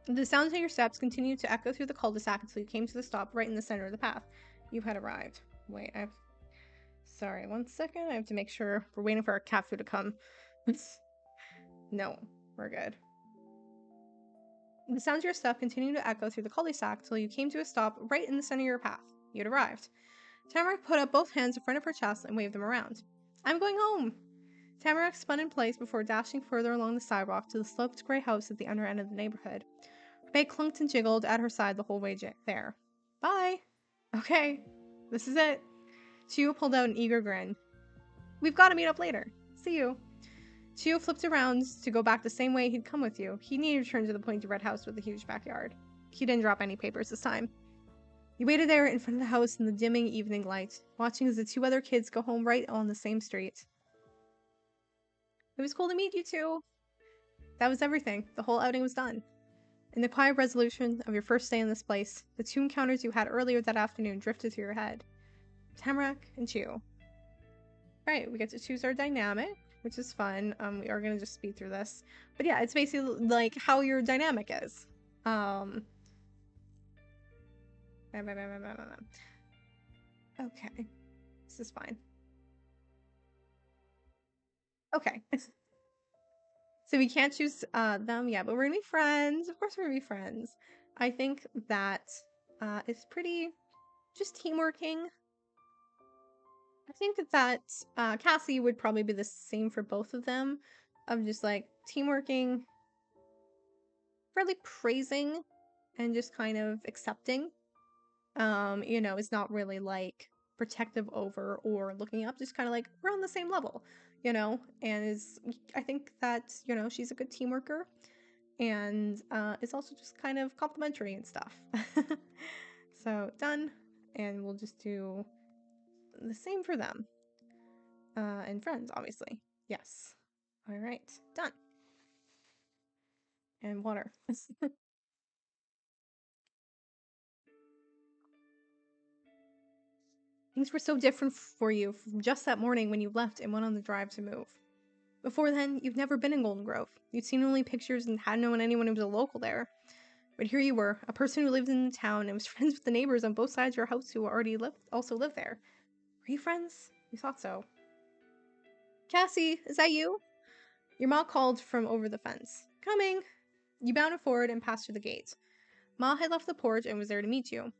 The sounds of your steps continued to echo through the cul-de-sac until you came to the stop right in the center of the path. You had arrived. Wait, Sorry, 1 second. I have to make sure we're waiting for our cat food to come. No, we're good. The sounds of your step continued to echo through the cul-de-sac till you came to a stop right in the center of your path. You'd arrived. Tamarack put up both hands in front of her chest and waved them around. I'm going home! Tamarack spun in place before dashing further along the sidewalk to the sloped gray house at the under end of the neighborhood. Her bag clunked and jiggled at her side the whole way there. Bye! Okay, this is it. Chio pulled out an eager grin. We've got to meet up later. See you. Chio flipped around to go back the same way he'd come with you. He needed to return to the pointy red house with the huge backyard. He didn't drop any papers this time. You waited there in front of the house in the dimming evening light, watching as the 2 other kids go home right on the same street. It was cool to meet you two. That was everything. The whole outing was done. In the quiet resolution of your first day in this place, the 2 encounters you had earlier that afternoon drifted through your head. Tamarack and Chu. Right, we get to choose our dynamic, which is fun. We are gonna just speed through this. But yeah, it's basically like how your dynamic is. Okay. This is fine. Okay. So we can't choose them yet, but we're gonna be friends. Of course we're gonna be friends. I think that it's pretty just teamworking. I think that Cassie would probably be the same for both of them. Of just like teamworking, really praising and just kind of accepting. It's not really like protective over or looking up, just kind of like we're on the same level, and I think that, she's a good team worker and it's also just kind of complimentary and stuff. So done, and we'll just do the same for them. And friends, obviously. Yes. All right, done. and water. Things were so different for you from just that morning when you left and went on the drive to move. Before then, you've never been in Golden Grove. You'd seen only pictures and hadn't known anyone who was a local there. But here you were, a person who lived in the town and was friends with the neighbors on both sides of your house who also lived there. Were you friends? We thought so. Cassie, is that you? Your ma called from over the fence. Coming! You bounded forward and passed through the gate. Ma had left the porch and was there to meet you.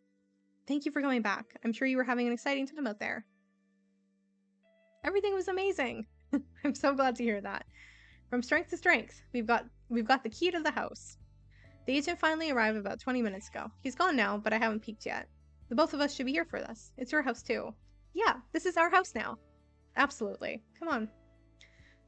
Thank you for coming back. I'm sure you were having an exciting time out there. Everything was amazing. I'm so glad to hear that. From strength to strength, we've got the key to the house. The agent finally arrived about 20 minutes ago. He's gone now, but I haven't peeked yet. The both of us should be here for this. It's your house too. Yeah, this is our house now. Absolutely. Come on.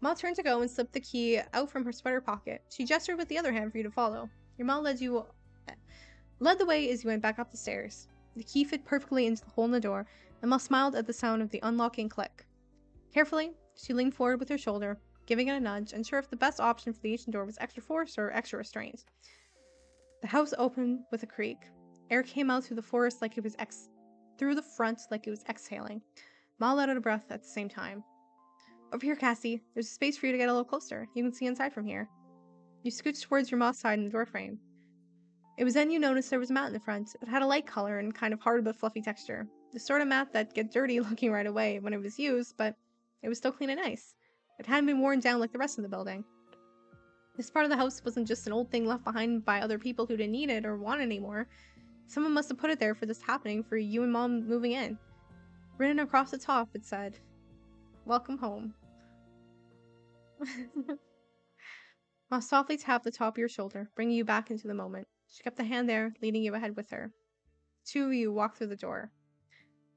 Ma turned to go and slipped the key out from her sweater pocket. She gestured with the other hand for you to follow. Your ma led the way as you went back up the stairs. The key fit perfectly into the hole in the door, and Ma smiled at the sound of the unlocking click. Carefully, she leaned forward with her shoulder, giving it a nudge, unsure if the best option for the ancient door was extra force or extra restraint. The house opened with a creak. Air came out through the forest like it was through the front like it was exhaling. Ma let out a breath at the same time. Over here, Cassie. There's a space for you to get a little closer. You can see inside from here. You scooched towards your ma's side in the doorframe. It was then you noticed there was a mat in the front. It had a light color and kind of hard but fluffy texture. The sort of mat that'd get dirty looking right away when it was used, but it was still clean and nice. It hadn't been worn down like the rest of the building. This part of the house wasn't just an old thing left behind by other people who didn't need it or want it anymore. Someone must have put it there for this happening for you and Mom moving in. Written across the top, it said, "Welcome home." Ma softly tapped the top of your shoulder, bringing you back into the moment. She kept the hand there, leading you ahead with her. Two of you walked through the door.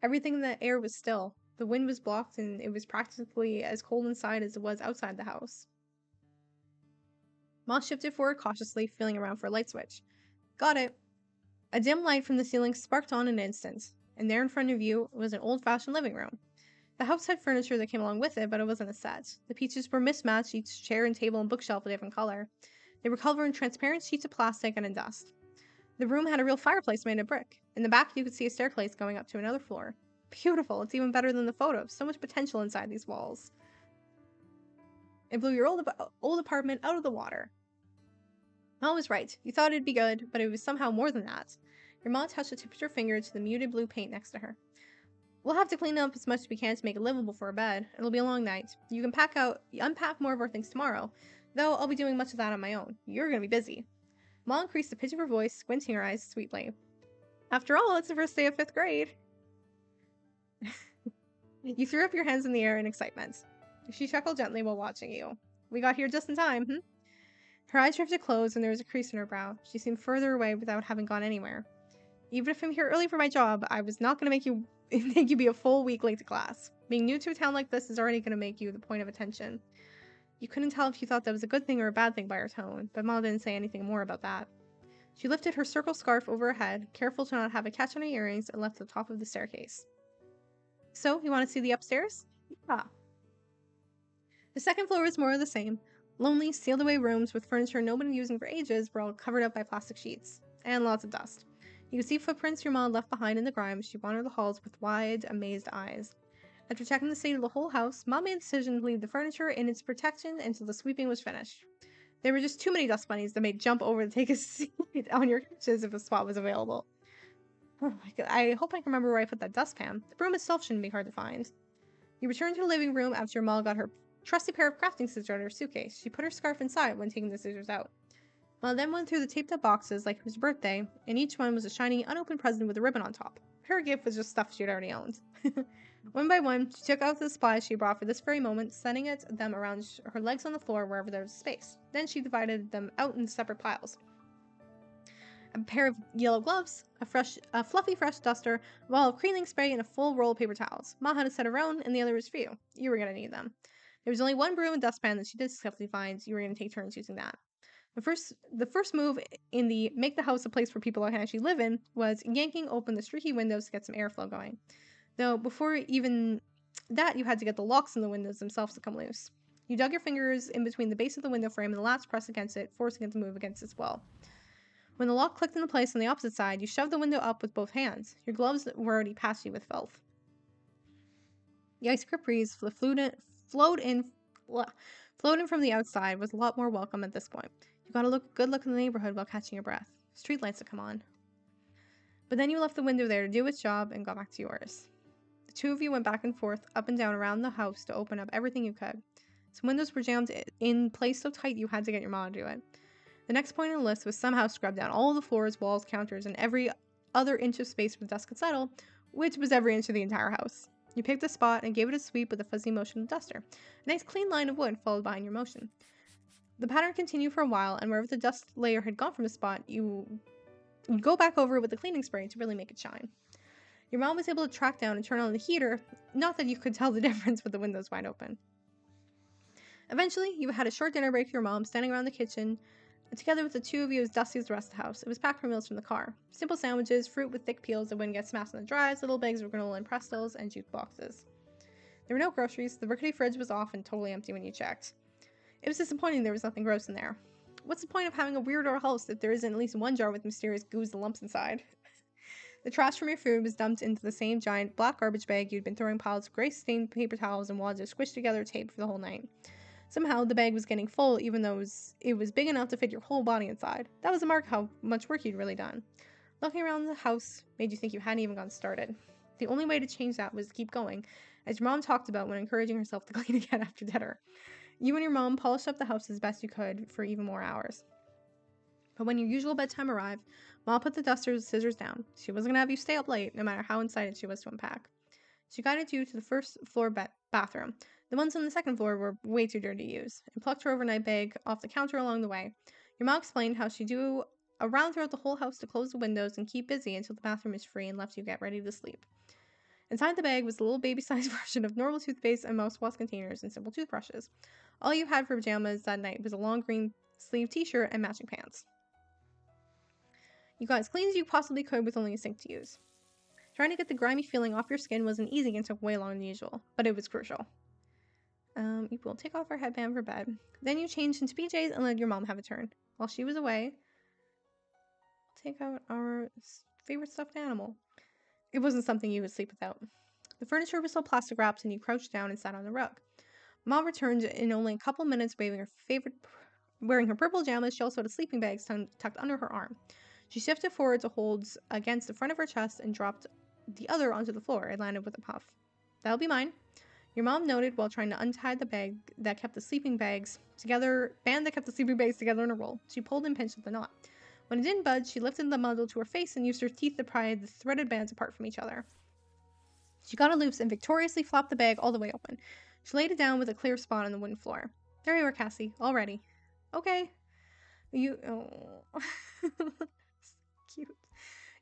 Everything in the air was still. The wind was blocked, and it was practically as cold inside as it was outside the house. Ma shifted forward cautiously, feeling around for a light switch. Got it. A dim light from the ceiling sparked on in an instant, and there in front of you was an old-fashioned living room. The house had furniture that came along with it, but it wasn't a set. The pieces were mismatched, each chair and table and bookshelf a different color. They were covered in transparent sheets of plastic and in dust. The room had a real fireplace made of brick. In the back, you could see a staircase going up to another floor. Beautiful. It's even better than the photos. So much potential inside these walls. It blew your old apartment out of the water. Ma was right. You thought it'd be good, but it was somehow more than that. Your ma touched the tip of her finger to the muted blue paint next to her. We'll have to clean up as much as we can to make it livable for a bed. It'll be a long night. You can unpack more of our things tomorrow, though I'll be doing much of that on my own. You're gonna be busy. Ma increased the pitch of her voice, squinting her eyes sweetly. After all, it's the first day of 5th grade. You threw up your hands in the air in excitement. She chuckled gently while watching you. We got here just in time, Her eyes drifted closed and there was a crease in her brow. She seemed further away without having gone anywhere. Even if I'm here early for my job, I was not going to make you be a full week late to class. Being new to a town like this is already going to make you the point of attention. You couldn't tell if you thought that was a good thing or a bad thing by her tone, but Ma didn't say anything more about that. She lifted her circle scarf over her head, careful to not have it catch on her earrings, and left the top of the staircase. So, you want to see the upstairs? Yeah. The second floor was more of the same. Lonely, sealed-away rooms with furniture nobody been using for ages were all covered up by plastic sheets. And lots of dust. You could see footprints your mom left behind in the grime as she wandered the halls with wide, amazed eyes. After checking the state of the whole house, Mom made the decision to leave the furniture in its protection until the sweeping was finished. There were just too many dust bunnies that made jump over to take a seat on your couches if a spot was available. Oh my God, I hope I can remember where I put that dustpan. The broom itself shouldn't be hard to find. You returned to the living room after your mom got her trusty pair of crafting scissors out of her suitcase. She put her scarf inside when taking the scissors out. Ma then went through the taped-up boxes like it was her birthday, and each one was a shiny, unopened present with a ribbon on top. Her gift was just stuff she'd already owned. One by one, she took out the supplies she brought for this very moment, setting them around her legs on the floor wherever there was space. Then she divided them out into separate piles. A pair of yellow gloves, a fluffy fresh duster, a bottle of cleaning spray, and a full roll of paper towels. Ma had a set of her own, and the other was for you. You were going to need them. There was only one broom and dustpan that she did successfully find. You were going to take turns using that. The first move in the make the house a place where people can actually live in was yanking open the streaky windows to get some airflow going. Though before even that, you had to get the locks on the windows themselves to come loose. You dug your fingers in between the base of the window frame and the latch pressed against it, forcing it to move against its will. When the lock clicked into place on the opposite side, you shoved the window up with both hands. Your gloves were already patchy with filth. The ice grip breeze flowed in from the outside was a lot more welcome at this point. You got a good look in the neighborhood while catching your breath. Streetlights had come on. But then you left the window there to do its job and got back to yours. The two of you went back and forth, up and down around the house to open up everything you could. Some windows were jammed in place so tight you had to get your mom to do it. The next point on the list was somehow scrub down all the floors, walls, counters, and every other inch of space where the dust could settle, which was every inch of the entire house. You picked a spot and gave it a sweep with a fuzzy motion of the duster. A nice clean line of wood followed behind your motion. The pattern continued for a while, and wherever the dust layer had gone from a spot, you'd go back over it with the cleaning spray to really make it shine. Your mom was able to track down and turn on the heater, not that you could tell the difference with the windows wide open. Eventually, you had a short dinner break with your mom, standing around the kitchen, together with the two of you as dusty as the rest of the house. It was packed for meals from the car. Simple sandwiches, fruit with thick peels that wouldn't get smashed on the drives, little bags of granola and Prestos, and juice boxes. There were no groceries, the rickety fridge was off and totally empty when you checked. It was disappointing there was nothing gross in there. What's the point of having a weirdo house if there isn't at least one jar with mysterious goos and lumps inside? The trash from your food was dumped into the same giant black garbage bag you'd been throwing piles of gray-stained paper towels and wads of squished-together tape for the whole night. Somehow, the bag was getting full, even though it was big enough to fit your whole body inside. That was a mark of how much work you'd really done. Looking around the house made you think you hadn't even gotten started. The only way to change that was to keep going, as your mom talked about when encouraging herself to clean again after dinner. You and your mom polished up the house as best you could for even more hours. But when your usual bedtime arrived, Mom put the scissors down. She wasn't going to have you stay up late, no matter how excited she was to unpack. She guided you to the first floor bathroom. The ones on the second floor were way too dirty to use, and plucked her overnight bag off the counter along the way. Your mom explained how she'd do a round throughout the whole house to close the windows and keep busy until the bathroom was free and left you get ready to sleep. Inside the bag was a little baby-sized version of normal toothpaste and mouthwash containers and simple toothbrushes. All you had for pajamas that night was a long green sleeve t-shirt and matching pants. You got as clean as you possibly could with only a sink to use. Trying to get the grimy feeling off your skin wasn't easy and took way longer than usual, but it was crucial. You will take off our headband for bed. Then you changed into PJs and let your mom have a turn. While she was away, take out our favorite stuffed animal. It wasn't something you would sleep without. The furniture was still plastic wrapped and you crouched down and sat on the rug. Mom returned in only a couple minutes wearing her purple pajamas. She also had a sleeping bag tucked under her arm. She shifted forward to hold against the front of her chest and dropped the other onto the floor. It landed with a puff. That'll be mine. Your mom noted while trying to untie the band that kept the sleeping bags together in a roll. She pulled and pinched at the knot. When it didn't budge, she lifted the muzzle to her face and used her teeth to pry the threaded bands apart from each other. She got it loose and victoriously flopped the bag all the way open. She laid it down with a clear spot on the wooden floor. There you are, Cassie. All ready. Okay. Cute.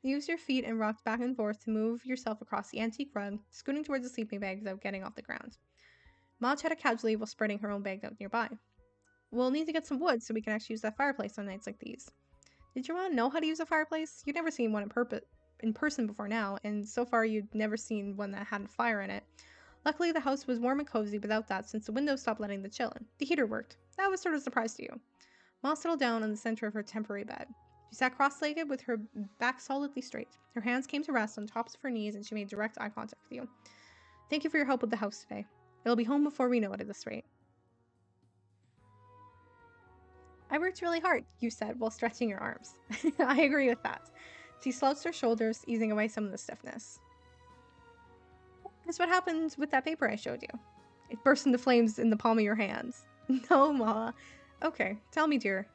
You used your feet and rocked back and forth to move yourself across the antique rug, scooting towards the sleeping bag without getting off the ground. Ma chatted casually while spreading her own bag out nearby. We'll need to get some wood so we can actually use that fireplace on nights like these. Did your mom know how to use a fireplace? You'd never seen one in person before now, and so far you'd never seen one that had a fire in it. Luckily, the house was warm and cozy without that since the windows stopped letting the chill in. The heater worked. That was sort of a surprise to you. Ma settled down on the center of her temporary bed. She sat cross-legged with her back solidly straight. Her hands came to rest on tops of her knees and she made direct eye contact with you. Thank you for your help with the house today. It'll be home before we know it at this rate. I worked really hard, you said while stretching your arms. I agree with that. She slouched her shoulders, easing away some of the stiffness. That's what happened with that paper I showed you. It burst into flames in the palm of your hands. No, Ma. Okay, tell me, dear.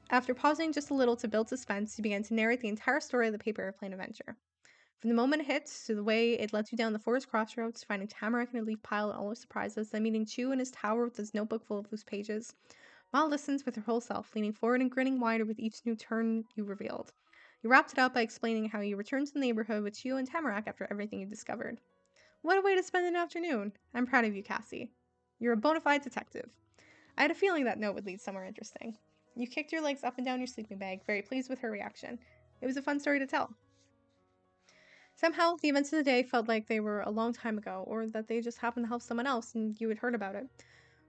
After pausing just a little to build suspense, you began to narrate the entire story of the paper airplane adventure. From the moment it hit, to the way it led you down the forest crossroads, finding Tamarack in a leaf pile and all his surprises, then meeting Chu in his tower with his notebook full of loose pages. Ma listens with her whole self, leaning forward and grinning wider with each new turn you revealed. You wrapped it up by explaining how you returned to the neighborhood with Chu and Tamarack after everything you discovered. What a way to spend an afternoon! I'm proud of you, Cassie. You're a bona fide detective. I had a feeling that note would lead somewhere interesting. You kicked your legs up and down your sleeping bag, very pleased with her reaction. It was a fun story to tell. Somehow, the events of the day felt like they were a long time ago, or that they just happened to help someone else and you had heard about it.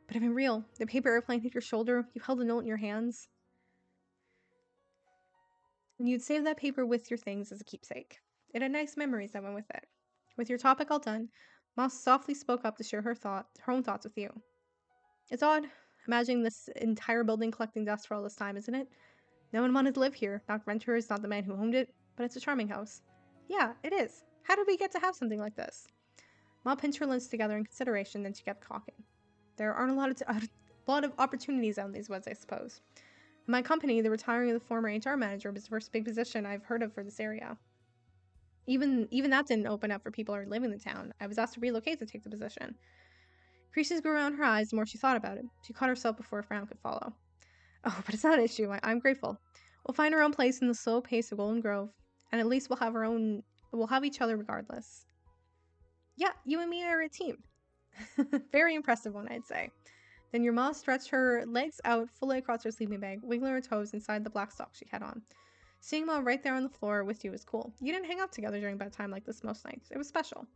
But I've been real. The paper airplane hit your shoulder. You held a note in your hands. And you'd save that paper with your things as a keepsake. It had nice memories that went with it. With your topic all done, Moss softly spoke up to share her own thoughts with you. It's odd, imagining this entire building collecting dust for all this time, isn't it? No one wanted to live here, not renters, not the man who owned it, but it's a charming house. Yeah, it is. How did we get to have something like this? Ma pinched her lips together in consideration, then she kept talking. There aren't a lot of opportunities out in these woods, I suppose. In my company, the retiring of the former HR manager was the first big position I've heard of for this area. Even that didn't open up for people who are living in the town. I was asked to relocate to take the position. Creases grew around her eyes the more she thought about it. She caught herself before a frown could follow. Oh, but it's not an issue. I'm grateful. We'll find our own place in the slow pace of Golden Grove, and at least we'll have each other regardless. Yeah, you and me are a team. Very impressive one, I'd say. Then your ma stretched her legs out fully across her sleeping bag, wiggling her toes inside the black socks she had on. Seeing Ma right there on the floor with you was cool. You didn't hang out together during bedtime like this most nights. It was special.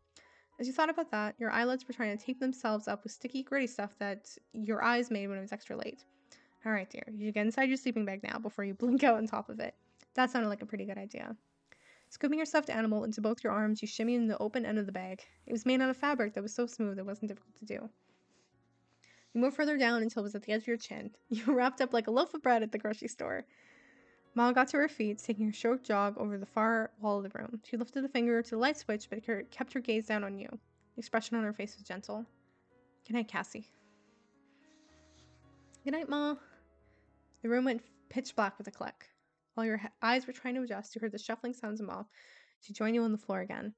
As you thought about that, your eyelids were trying to tape themselves up with sticky, gritty stuff that your eyes made when it was extra late. Alright, dear, you should get inside your sleeping bag now before you blink out on top of it. That sounded like a pretty good idea. Scooping your stuffed animal into both your arms, you shimmied in the open end of the bag. It was made out of fabric that was so smooth it wasn't difficult to do. You moved further down until it was at the edge of your chin. You were wrapped up like a loaf of bread at the grocery store. Ma got to her feet, taking a short jog over the far wall of the room. She lifted a finger to the light switch, but kept her gaze down on you. The expression on her face was gentle. Good night, Cassie. Good night, Ma. The room went pitch black with a click. While your eyes were trying to adjust, you heard the shuffling sounds of Ma. She joined you on the floor again.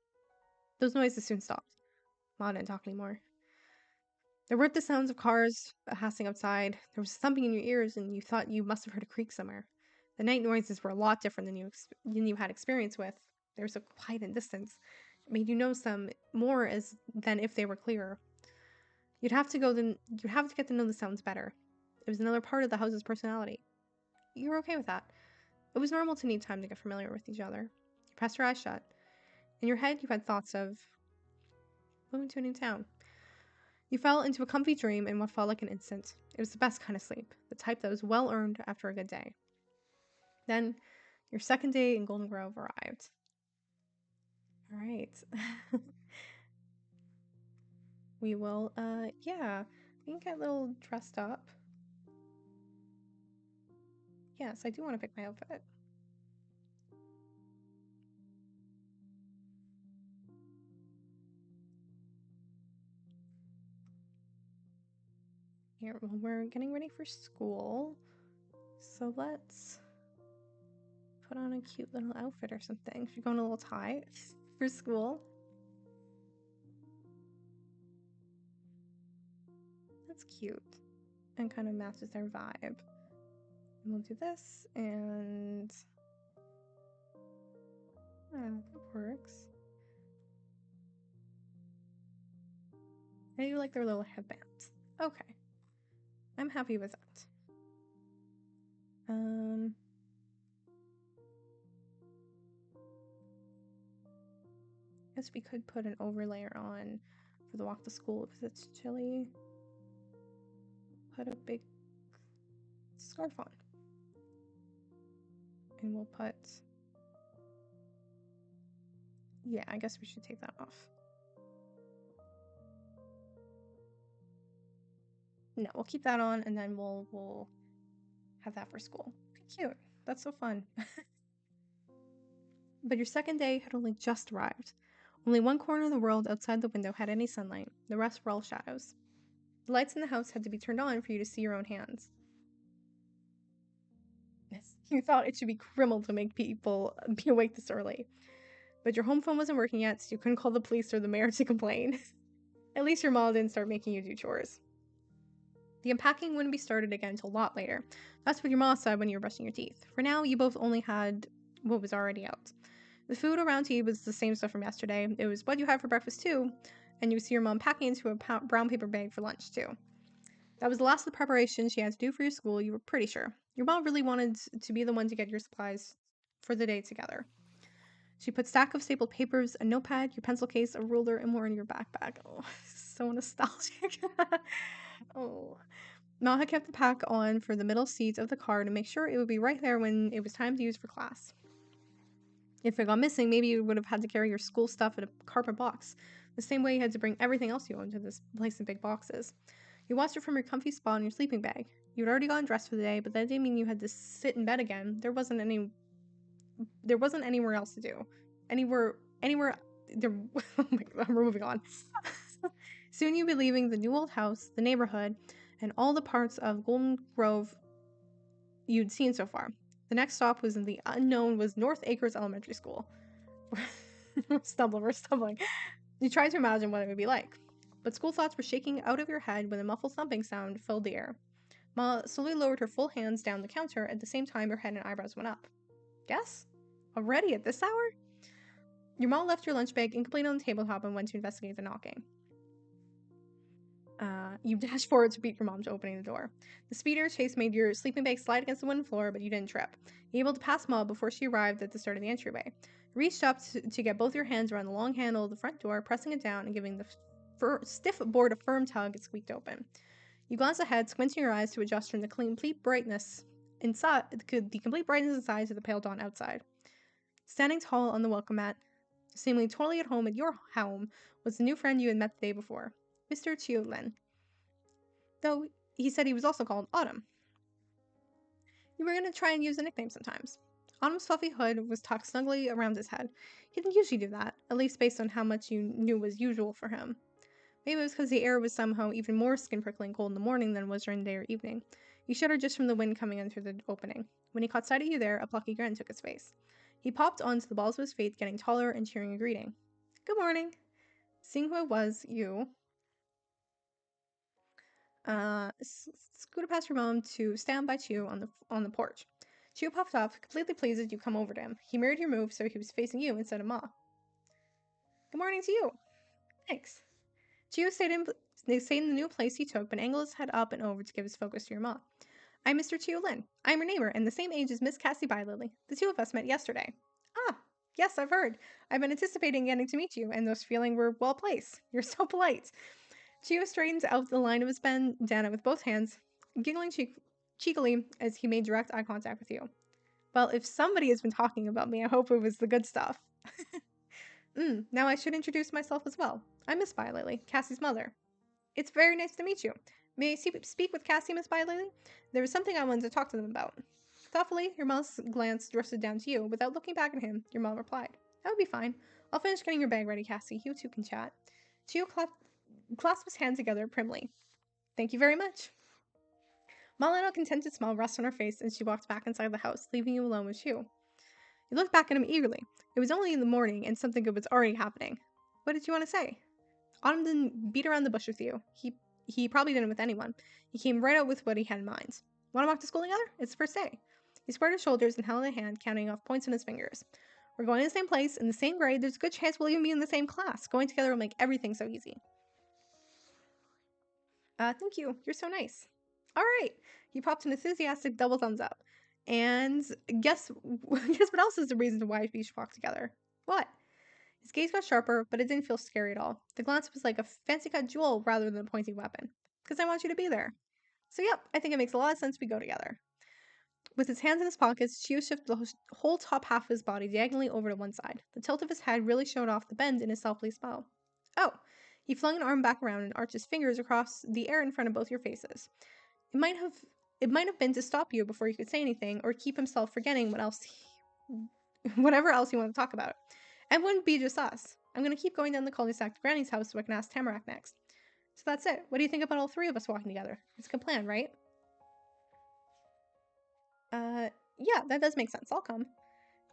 Those noises soon stopped. Ma didn't talk anymore. There weren't the sounds of cars passing outside. There was something in your ears, and you thought you must have heard a creak somewhere. The night noises were a lot different than you had experience with. There was a quiet and distance. It made you notice them more than if they were clearer. You'd have to get to know the sounds better. It was another part of the house's personality. You were okay with that. It was normal to need time to get familiar with each other. You pressed your eyes shut. In your head, you had thoughts of moving to a new town. You fell into a comfy dream in what felt like an instant. It was the best kind of sleep, the type that was well earned after a good day. Then, your second day in Golden Grove arrived. All right. We will, yeah, we can get a little dressed up. Yes, I do want to pick my outfit. Here, well, we're getting ready for school, so let's put on a cute little outfit or something. Should we go in a little tie for school? That's cute and kind of matches their vibe. And we'll do this, and that works. I do like their little headbands. Okay. I'm happy with that. Guess we could put an overlayer on for the walk to school because it's chilly. Put a big scarf on. And we'll put... Yeah, I guess we should take that off. No, we'll keep that on and then we'll have that for school. Okay, cute. That's so fun. But your second day had only just arrived. Only one corner of the world outside the window had any sunlight. The rest were all shadows. The lights in the house had to be turned on for you to see your own hands. You thought it should be criminal to make people be awake this early. But your home phone wasn't working yet, so you couldn't call the police or the mayor to complain. At least your mom didn't start making you do chores. The unpacking wouldn't be started again until a lot later. That's what your mom said when you were brushing your teeth. For now, you both only had what was already out. The food around to you was the same stuff from yesterday. It was what you had for breakfast too, and you would see your mom packing into a brown paper bag for lunch too. That was the last of the preparation she had to do for your school, you were pretty sure. Your mom really wanted to be the one to get your supplies for the day together. She put a stack of stapled papers, a notepad, your pencil case, a ruler, and more in your backpack. Oh, so nostalgic. Oh, Mal had kept the pack on for the middle seat of the car to make sure it would be right there when it was time to use for class. If it got missing, maybe you would have had to carry your school stuff in a cardboard box, the same way you had to bring everything else you owned to this place in big boxes. You watched it from your comfy spot in your sleeping bag. You'd already gotten dressed for the day, but that didn't mean you had to sit in bed again. There wasn't anywhere else to do. Anywhere there oh my God, we're moving on. Soon you'd be leaving the new old house, the neighborhood, and all the parts of Golden Grove you'd seen so far. The next stop was in the unknown was North Acres Elementary School. We're stumbling. You tried to imagine what it would be like. But school thoughts were shaking out of your head when a muffled thumping sound filled the air. Ma slowly lowered her full hands down the counter at the same time her head and eyebrows went up. Guess? Already at this hour? Your mom left your lunch bag incomplete on the tabletop and went to investigate the knocking. You dashed forward to beat your mom to opening the door. The speeder chase made your sleeping bag slide against the wooden floor, but you didn't trip. You were able to pass Ma before she arrived at the start of the entryway. You reached up to get both your hands around the long handle of the front door, pressing it down and giving the stiff board a firm tug. It squeaked open. You glanced ahead, squinting your eyes to adjust from the complete brightness inside to the pale dawn outside. Standing tall on the welcome mat, seemingly totally at home at your home, was the new friend you had met the day before, Mr. Chiu Lin. Though he said he was also called Autumn. You were going to try and use a nickname sometimes. Autumn's fluffy hood was tucked snugly around his head. He didn't usually do that, at least based on how much you knew was usual for him. Maybe it was because the air was somehow even more skin-prickling cold in the morning than it was during the day or evening. You shuddered just from the wind coming in through the opening. When he caught sight of you there, a plucky grin took his face. He popped onto the balls of his feet, getting taller and cheering a greeting. Good morning. Seeing who it was, you scooted past your mom to stand by Chiu on the porch. Chiu popped up, completely pleased as you come over to him. He mirrored your move so he was facing you instead of Ma. Good morning to you. Thanks. Chiu stayed in the new place he took, but angled his head up and over to give his focus to your Ma. I'm Mr. Chiu Lin. I'm your neighbor and the same age as Miss Cassie Bylily. The two of us met yesterday. Ah, yes, I've heard. I've been anticipating getting to meet you, and those feeling were well placed. You're so polite. Chio straightened out the line of his bandana with both hands, giggling cheekily as he made direct eye contact with you. Well, if somebody has been talking about me, I hope it was the good stuff. Now I should introduce myself as well. I'm Miss Bylily, Cassie's mother. It's very nice to meet you. May I speak with Cassie, Miss Bylily? There was something I wanted to talk to them about. Thoughtfully, your mom's glance drifted down to you. Without looking back at him, your mom replied, That would be fine. I'll finish getting your bag ready, Cassie. You two can chat. Chio clasped his hands together primly. Thank you very much. Ma let a contented smile rest on her face as she walked back inside the house, leaving you alone with Chu. You looked back at him eagerly. It was only in the morning, and something good was already happening. What did you want to say? Autumn didn't beat around the bush with you. He probably didn't with anyone. He came right out with what he had in mind. Want to walk to school together? It's the first day. He squared his shoulders and held a hand, counting off points on his fingers. We're going to the same place, in the same grade. There's a good chance we'll even be in the same class. Going together will make everything so easy. Thank you. You're so nice. All right. He popped an enthusiastic double thumbs up. And guess what else is the reason why we should walk together? What? His gaze got sharper, but it didn't feel scary at all. The glance was like a fancy cut jewel rather than a pointy weapon. Because I want you to be there. So yep, I think it makes a lot of sense we go together. With his hands in his pockets, Chio shifted the whole top half of his body diagonally over to one side. The tilt of his head really showed off the bend in his self-pleased smile. Oh, he flung an arm back around and arched his fingers across the air in front of both your faces. It might have been to stop you before you could say anything, or keep himself forgetting whatever else he wanted to talk about. And wouldn't be just us. I'm gonna keep going down the cul-de-sac to Granny's house so I can ask Tamarack next. So that's it. What do you think about all three of us walking together? It's a good plan, right? Yeah, that does make sense. I'll come.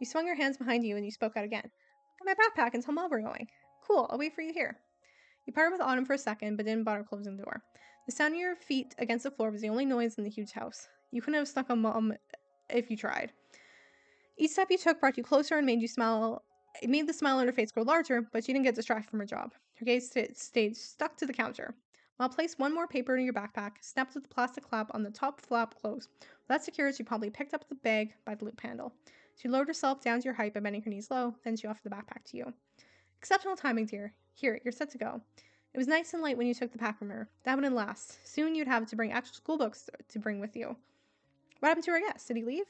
You swung your hands behind you and you spoke out again. Got my backpack and tell Mom we're going. Cool, I'll wait for you here. You parted with Autumn for a second, but didn't bother closing the door. The sound of your feet against the floor was the only noise in the huge house. You couldn't have snuck on Mom if you tried. Each step you took brought you closer and made you smile. It made the smile on her face grow larger, but she didn't get distracted from her job. Her gaze stayed stuck to the counter. Mom placed one more paper in your backpack, snapped the plastic flap on the top flap closed. With that secured, she probably picked up the bag by the loop handle. She lowered herself down to your height by bending her knees low, then she offered the backpack to you. Exceptional timing, dear. Here, you're set to go. It was nice and light when you took the pack from her. That wouldn't last. Soon you'd have to bring actual school books to bring with you. What happened to our guest? Did he leave?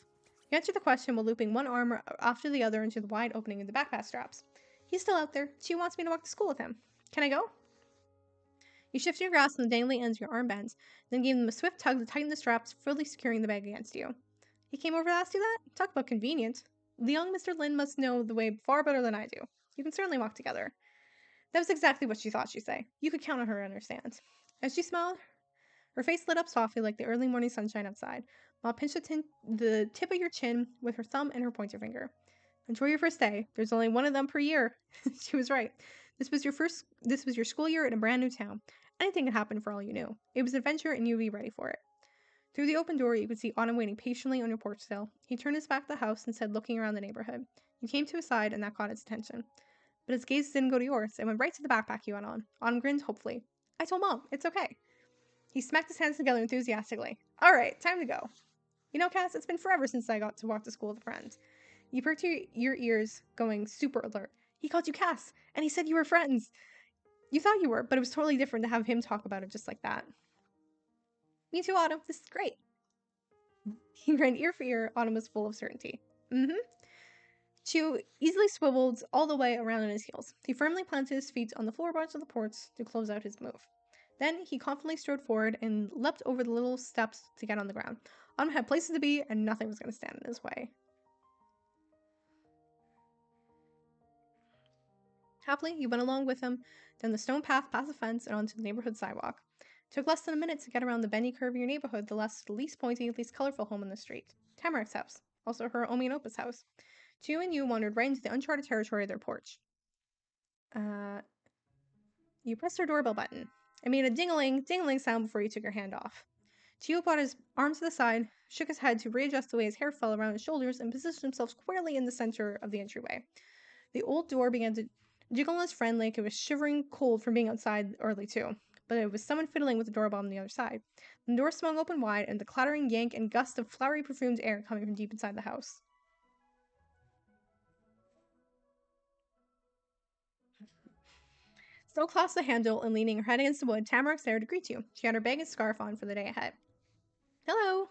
You answered the question while looping one arm after the other into the wide opening in the backpack straps. He's still out there. She wants me to walk to school with him. Can I go? You shifted your grasp on the dangling ends of your armbands, then gave them a swift tug to tighten the straps, fully securing the bag against you. He came over to ask you that? Talk about convenient. The young Mr. Lin must know the way far better than I do. You can certainly walk together. That was exactly what she thought she'd say. You could count on her to understand. As she smiled, her face lit up softly like the early morning sunshine outside. Ma pinched the tip of your chin with her thumb and her pointer finger. Enjoy your first day. There's only one of them per year. She was right. This was your school year in a brand new town. Anything could happen for all you knew. It was an adventure and you'd be ready for it. Through the open door, you could see Autumn waiting patiently on your porch sill. He turned his back to the house and said, looking around the neighborhood. You came to his side, and that caught his attention. But his gaze didn't go to yours. It went right to the backpack you had on. Autumn grinned hopefully. I told Mom. It's okay. He smacked his hands together enthusiastically. All right, time to go. You know, Cass, it's been forever since I got to walk to school with friends. You perked your ears, going super alert. He called you Cass, and he said you were friends. You thought you were, but it was totally different to have him talk about it just like that. Me too, Autumn. This is great. He grinned ear for ear. Autumn was full of certainty. Mm-hmm. Chew easily swiveled all the way around on his heels. He firmly planted his feet on the floorboards of the porch to close out his move. Then he confidently strode forward and leapt over the little steps to get on the ground. Autumn had places to be, and nothing was going to stand in his way. Happily, you went along with him down the stone path past the fence and onto the neighborhood sidewalk. It took less than a minute to get around the bendy curve of your neighborhood, the least pointy, least colorful home on the street. Tamarac's house. Also her Omi and Opa's house. Chu and you wandered right into the uncharted territory of their porch. You pressed her doorbell button. It made a dingling sound before you took your hand off. Chu brought his arms to the side, shook his head to readjust the way his hair fell around his shoulders, and positioned himself squarely in the center of the entryway. The old door began to jiggle on his friend like it was shivering cold from being outside early too. But it was someone fiddling with the doorbell on the other side. The door swung open wide, and the clattering yank and gust of flowery perfumed air coming from deep inside the house. Still clasped the handle and leaning her head against the wood, Tamarack's there to greet you. She had her bag and scarf on for the day ahead. Hello.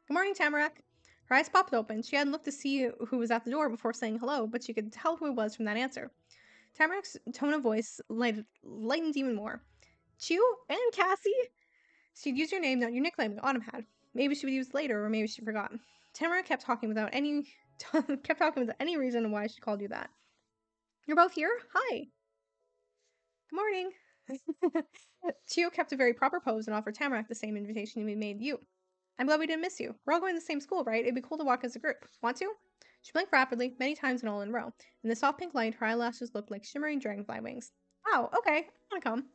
Good morning, Tamarack. Her eyes popped open. She hadn't looked to see who was at the door before saying hello, but she could tell who it was from that answer. Tamarack's tone of voice lightened even more. Chew and Cassie? She'd use your name, not your nickname, Autumn had. Maybe she would use it later, or maybe she forgot. Tamarack kept talking without any reason why she called you that. You're both here? Hi. Good morning. Chio kept a very proper pose and offered Tamarack the same invitation we made you. I'm glad we didn't miss you. We're all going to the same school, right? It'd be cool to walk as a group. Want to? She blinked rapidly, many times and all in a row. In the soft pink light, her eyelashes looked like shimmering dragonfly wings. Oh, okay. I want to come.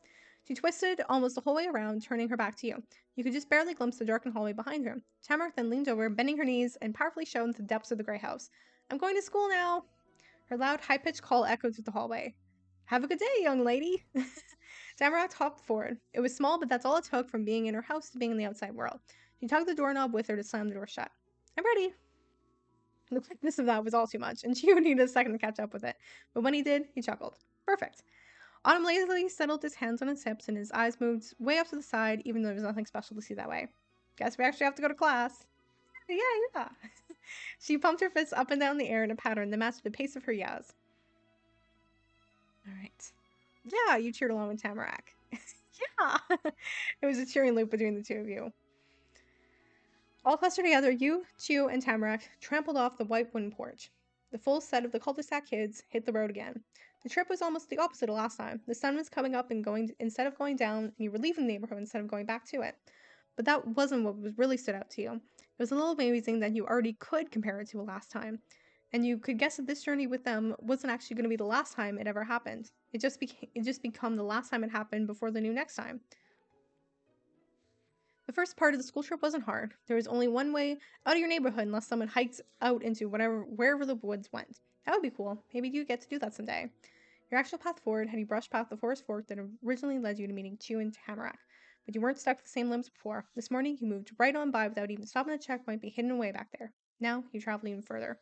She twisted almost the whole way around, turning her back to you. You could just barely glimpse the darkened hallway behind her. Tamarack then leaned over, bending her knees, and powerfully showed into the depths of the gray house. I'm going to school now. Her loud, high-pitched call echoed through the hallway. Have a good day, young lady. Tamarack hopped forward. It was small, but that's all it took from being in her house to being in the outside world. She tugged the doorknob with her to slam the door shut. I'm ready. The quickness of that was all too much, and she would need a second to catch up with it. But when he did, he chuckled. Perfect. Autumn lazily settled his hands on his hips, and his eyes moved way up to the side, even though there was nothing special to see that way. Guess we actually have to go to class. Yeah. She pumped her fists up and down the air in a pattern that matched the pace of her yas. All right. Yeah, you cheered along with Tamarack. Yeah. It was a cheering loop between the two of you. All clustered together, you, Chew, and Tamarack trampled off the white wooden porch. The full set of the cul-de-sac kids hit the road again. The trip was almost the opposite of last time. The sun was coming up and going instead of going down, and you were leaving the neighborhood instead of going back to it. But that wasn't what was really stood out to you. It was a little amazing that you already could compare it to a last time. And you could guess that this journey with them wasn't actually going to be the last time it ever happened. It just become the last time it happened before the new next time. The first part of the school trip wasn't hard. There was only one way out of your neighborhood unless someone hiked out into wherever the woods went. That would be cool. Maybe you get to do that someday. Your actual path forward had you brushed past the forest fork that originally led you to meeting Chew and Tamarack. But you weren't stuck to the same limbs before. This morning, you moved right on by without even stopping to check what might be hidden away back there. Now, you traveled even further.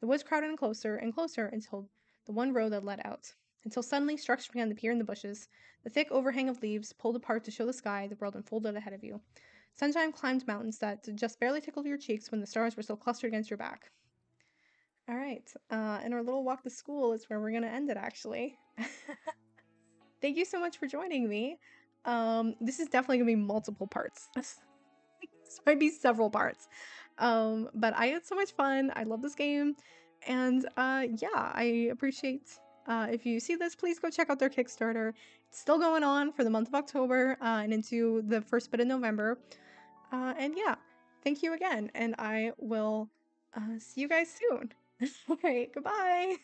The woods crowded in closer and closer until the one road that led out. until suddenly structures began to appear in the bushes. The thick overhang of leaves pulled apart to show the sky, the world unfolded ahead of you. Sunshine climbed mountains that just barely tickled your cheeks when the stars were still clustered against your back. All right, and our little walk to school is where we're gonna end it, actually. Thank you so much for joining me. This is definitely gonna be multiple parts. This might be several parts. But I had so much fun. I love this game. And yeah, I appreciate if you see this, please go check out their Kickstarter. It's still going on for the month of October and into the first bit of November. And yeah, thank you again. And I will see you guys soon. All right, goodbye.